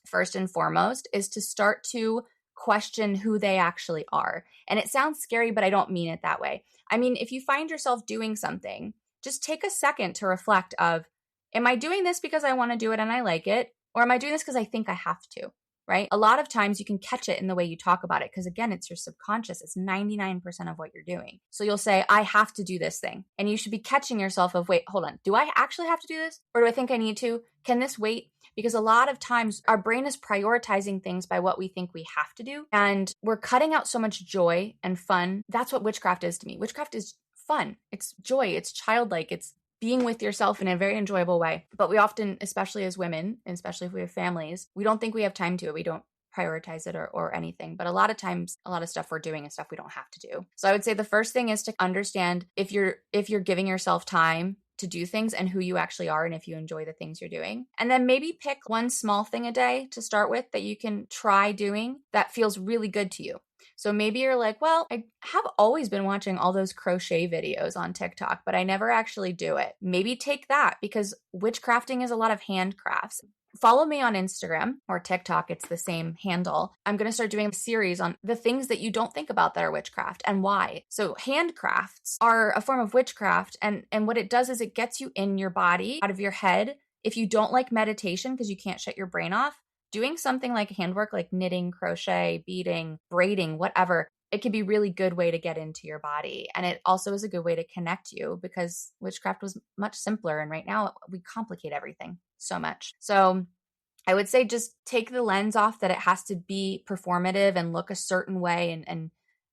first and foremost, is to start to question who they actually are. And it sounds scary, but I don't mean it that way. I mean, if you find yourself doing something, just take a second to reflect of, am I doing this because I want to do it and I like it? Or am I doing this because I think I have to? Right? A lot of times you can catch it in the way you talk about it, because again, it's your subconscious. It's 99% of what you're doing. So you'll say, I have to do this thing. And you should be catching yourself of, wait, hold on. Do I actually have to do this? Or do I think I need to? Can this wait? Because a lot of times our brain is prioritizing things by what we think we have to do. And we're cutting out so much joy and fun. That's what witchcraft is to me. Witchcraft is fun. It's joy. It's childlike. It's being with yourself in a very enjoyable way. But we often, especially as women, and especially if we have families, we don't think we have time to it. We don't prioritize it or anything. But a lot of times, a lot of stuff we're doing is stuff we don't have to do. So I would say the first thing is to understand if you're giving yourself time to do things and who you actually are, and if you enjoy the things you're doing. And then maybe pick one small thing a day to start with that you can try doing that feels really good to you. So maybe you're like, well, I have always been watching all those crochet videos on TikTok, but I never actually do it. Maybe take that, because witchcrafting is a lot of handcrafts. Follow me on Instagram or TikTok. It's the same handle. I'm going to start doing a series on the things that you don't think about that are witchcraft and why. So handcrafts are a form of witchcraft. And what it does is it gets you in your body, out of your head. If you don't like meditation because you can't shut your brain off, doing something like handwork, like knitting, crochet, beading, braiding, whatever, it can be a really good way to get into your body. And it also is a good way to connect you, because witchcraft was much simpler. And right now we complicate everything so much. So I would say just take the lens off that it has to be performative and look a certain way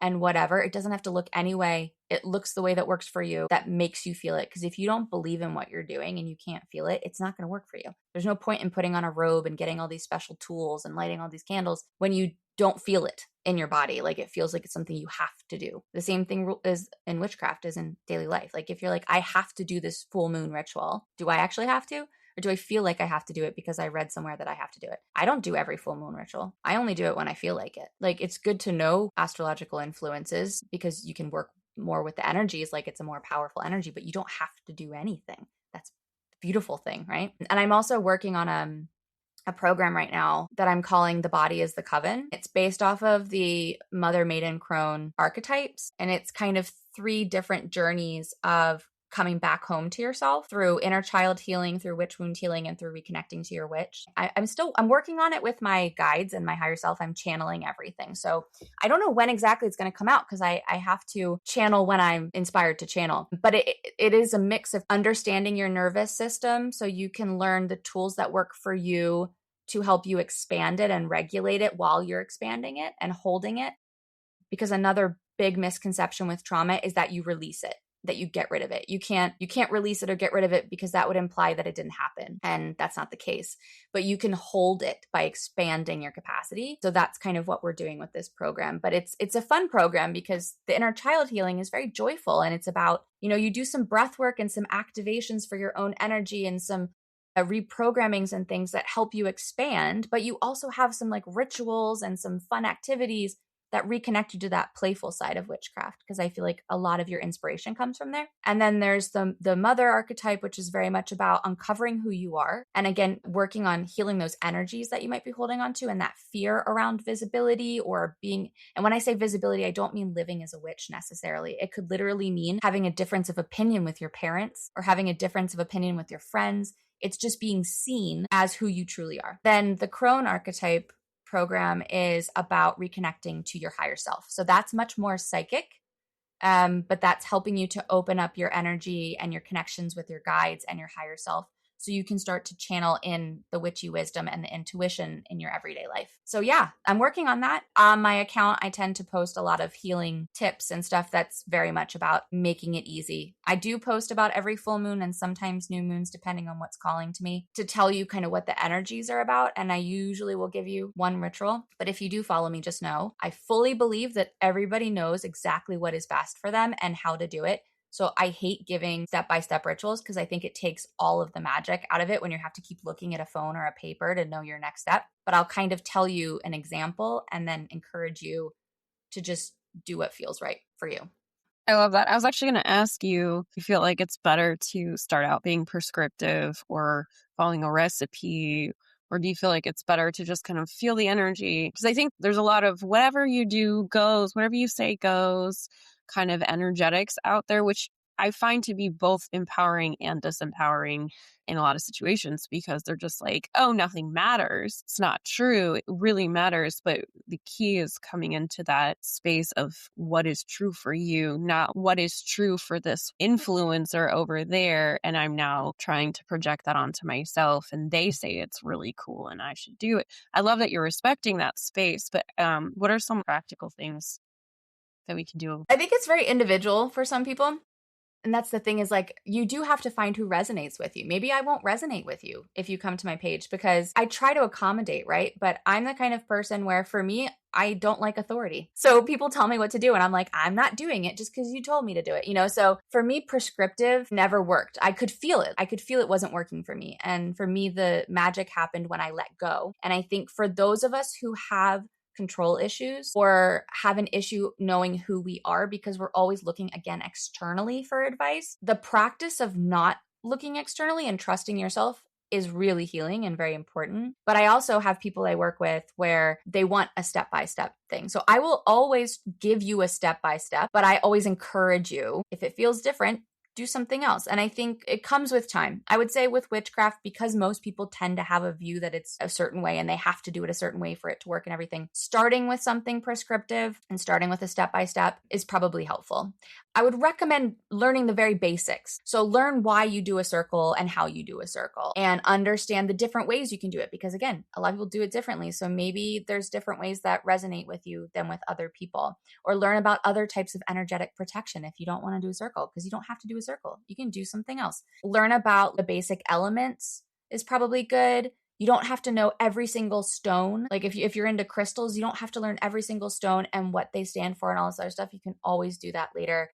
and whatever. It doesn't have to look any way. It looks the way that works for you, that makes you feel it. Because if you don't believe in what you're doing and you can't feel it, it's not going to work for you. There's no point in putting on a robe and getting all these special tools and lighting all these candles when you don't feel it in your body. Like it feels like it's something you have to do. The same thing is in witchcraft as in daily life. Like if you're like, I have to do this full moon ritual, do I actually have to? Or do I feel like I have to do it because I read somewhere that I have to do it? I don't do every full moon ritual. I only do it when I feel like it. Like it's good to know astrological influences because you can work more with the energies, like it's a more powerful energy, but you don't have to do anything. That's the beautiful thing, right? And I'm also working on a program right now that I'm calling The Body is the Coven. It's based off of the Mother, Maiden, Crone archetypes. And it's kind of 3 different journeys of coming back home to yourself through inner child healing, through witch wound healing, and through reconnecting to your witch. I'm working on it with my guides and my higher self. I'm channeling everything. So I don't know when exactly it's going to come out because I have to channel when I'm inspired to channel. But it is a mix of understanding your nervous system so you can learn the tools that work for you to help you expand it and regulate it while you're expanding it and holding it. Because another big misconception with trauma is that you release it, that you get rid of it. You can't release it or get rid of it because that would imply that it didn't happen. And that's not the case. But you can hold it by expanding your capacity. So that's kind of what we're doing with this program. But it's a fun program because the inner child healing is very joyful. And it's about, you do some breath work and some activations for your own energy and some reprogrammings and things that help you expand. But you also have some like rituals and some fun activities that reconnect you to that playful side of witchcraft, because I feel like a lot of your inspiration comes from there. And then there's the mother archetype, which is very much about uncovering who you are. And again, working on healing those energies that you might be holding on to and that fear around visibility or being, and when I say visibility, I don't mean living as a witch necessarily. It could literally mean having a difference of opinion with your parents or having a difference of opinion with your friends. It's just being seen as who you truly are. Then the crone archetype program is about reconnecting to your higher self. So that's much more psychic, but that's helping you to open up your energy and your connections with your guides and your higher self so you can start to channel in the witchy wisdom and the intuition in your everyday life. So yeah, I'm working on that. On my account, I tend to post a lot of healing tips and stuff that's very much about making it easy. I do post about every full moon and sometimes new moons, depending on what's calling to me, to tell you kind of what the energies are about. And I usually will give you one ritual. But if you do follow me, just know I fully believe that everybody knows exactly what is best for them and how to do it. So I hate giving step-by-step rituals because I think it takes all of the magic out of it when you have to keep looking at a phone or a paper to know your next step. But I'll kind of tell you an example and then encourage you to just do what feels right for you. I love that. I was actually going to ask you if you feel like it's better to start out being prescriptive or following a recipe, or do you feel like it's better to just kind of feel the energy? Because I think there's a lot of whatever you do goes, whatever you say goes, kind of energetics out there, which I find to be both empowering and disempowering in a lot of situations because they're just like, oh, nothing matters. It's not true. It really matters. But the key is coming into that space of what is true for you, not what is true for this influencer over there. And I'm now trying to project that onto myself. And they say it's really cool and I should do it. I love that you're respecting that space. But what are some practical things that we can do? I think it's very individual for some people. And that's the thing is like, you do have to find who resonates with you. Maybe I won't resonate with you if you come to my page because I try to accommodate, right? But I'm the kind of person where for me, I don't like authority. So people tell me what to do and I'm like, I'm not doing it just because you told me to do it, So for me, prescriptive never worked. I could feel it. I could feel it wasn't working for me. And for me, the magic happened when I let go. And I think for those of us who have control issues or have an issue knowing who we are because we're always looking again externally for advice, the practice of not looking externally and trusting yourself is really healing and very important. But I also have people I work with where they want a step-by-step thing. So I will always give you a step-by-step, but I always encourage you, if it feels different, do something else. And I think it comes with time. I would say with witchcraft, because most people tend to have a view that it's a certain way and they have to do it a certain way for it to work and everything, starting with something prescriptive and starting with a step-by-step is probably helpful. I would recommend learning the very basics. So learn why you do a circle and how you do a circle and understand the different ways you can do it. Because again, a lot of people do it differently. So maybe there's different ways that resonate with you than with other people. Or learn about other types of energetic protection if you don't want to do a circle, because you don't have to do a circle. You can do something else. Learn about the basic elements is probably good. You don't have to know every single stone. Like if you're into crystals, you don't have to learn every single stone and what they stand for and all this other stuff. You can always do that later.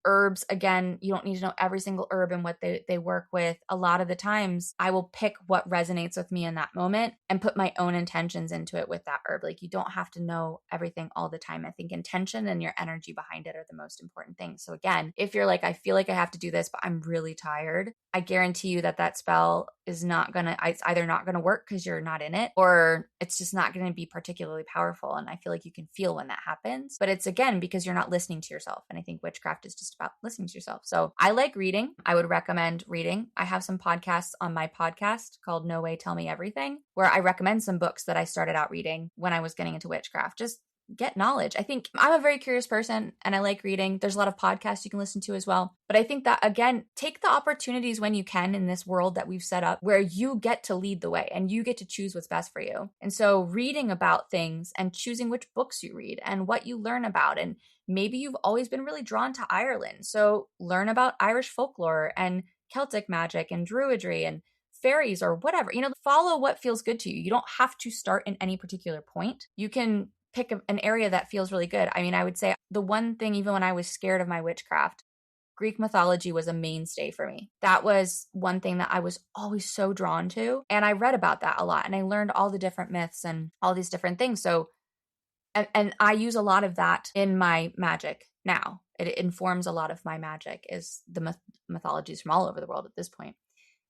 Herbs, again, you don't need to know every single herb and what they work with. A lot of the times I will pick what resonates with me in that moment and put my own intentions into it with that herb. Like, you don't have to know everything all the time. I think intention and your energy behind it are the most important things. So again, if you're like, I feel like I have to do this, but I'm really tired, I guarantee you that spell is it's either not going to work because you're not in it, or it's just not going to be particularly powerful. And I feel like you can feel when that happens, but it's again, because you're not listening to yourself. And I think witchcraft is just about listening to yourself. So I like reading. I would recommend reading. I have some podcasts on my podcast called No Way, Tell Me Everything, where I recommend some books that I started out reading when I was getting into witchcraft. Just get knowledge. I think I'm a very curious person and I like reading. There's a lot of podcasts you can listen to as well. But I think that, again, take the opportunities when you can in this world that we've set up where you get to lead the way and you get to choose what's best for you. And so reading about things and choosing which books you read and what you learn about. And maybe you've always been really drawn to Ireland. So learn about Irish folklore and Celtic magic and druidry and fairies or whatever. Follow what feels good to you. You don't have to start in any particular point. You can pick an area that feels really good. I mean, I would say the one thing, even when I was scared of my witchcraft, Greek mythology was a mainstay for me. That was one thing that I was always so drawn to. And I read about that a lot and I learned all the different myths and all these different things. So, and I use a lot of that in my magic now. It informs a lot of my magic, is the mythologies from all over the world at this point.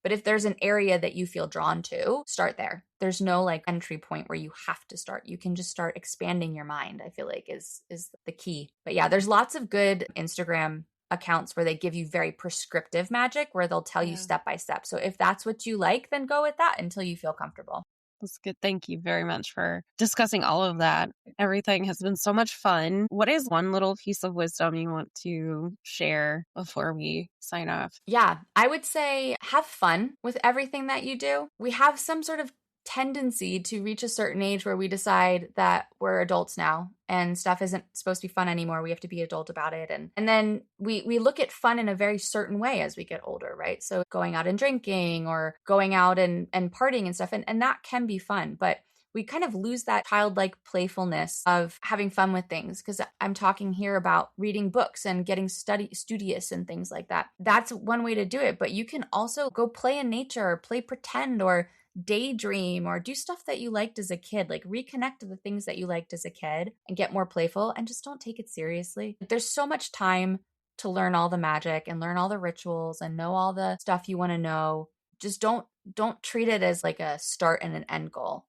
But if there's an area that you feel drawn to, start there. There's no like entry point where you have to start. You can just start expanding your mind, I feel like is the key. But yeah, there's lots of good Instagram accounts where they give you very prescriptive magic where they'll tell you step by step. So if that's what you like, then go with that until you feel comfortable. That's good. Thank you very much for discussing all of that. Everything has been so much fun. What is one little piece of wisdom you want to share before we sign off? Yeah, I would say have fun with everything that you do. We have some sort of tendency to reach a certain age where we decide that we're adults now and stuff isn't supposed to be fun anymore. We have to be adult about it. And then we look at fun in a very certain way as we get older, right? So going out and drinking or going out and partying and stuff. And that can be fun, but we kind of lose that childlike playfulness of having fun with things. Because I'm talking here about reading books and getting studious and things like that. That's one way to do it. But you can also go play in nature or play pretend or daydream or do stuff that you liked as a kid. Like reconnect to the things that you liked as a kid and get more playful and just don't take it seriously. There's so much time to learn all the magic and learn all the rituals and know all the stuff you want to know. Just don't treat it as like a start and an end goal.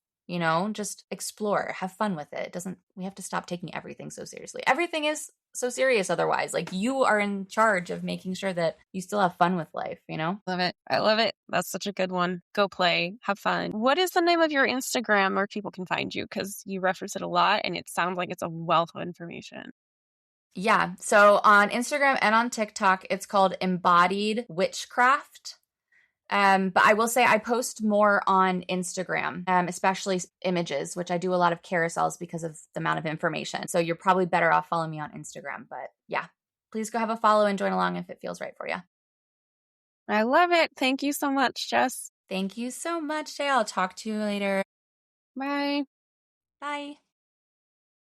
Just explore, have fun with it. We have to stop taking everything so seriously. Everything is so serious otherwise. Like, you are in charge of making sure that you still have fun with life, Love it. I love it. That's such a good one. Go play, have fun. What is the name of your Instagram where people can find you? Because you reference it a lot and it sounds like it's a wealth of information. Yeah. So on Instagram and on TikTok, it's called Embodied Witchcraft. But I will say I post more on Instagram, especially images, which I do a lot of carousels because of the amount of information. So you're probably better off following me on Instagram. But yeah, please go have a follow and join along if it feels right for you. I love it. Thank you so much, Jess. Thank you so much, Jaye. I'll talk to you later. Bye. Bye.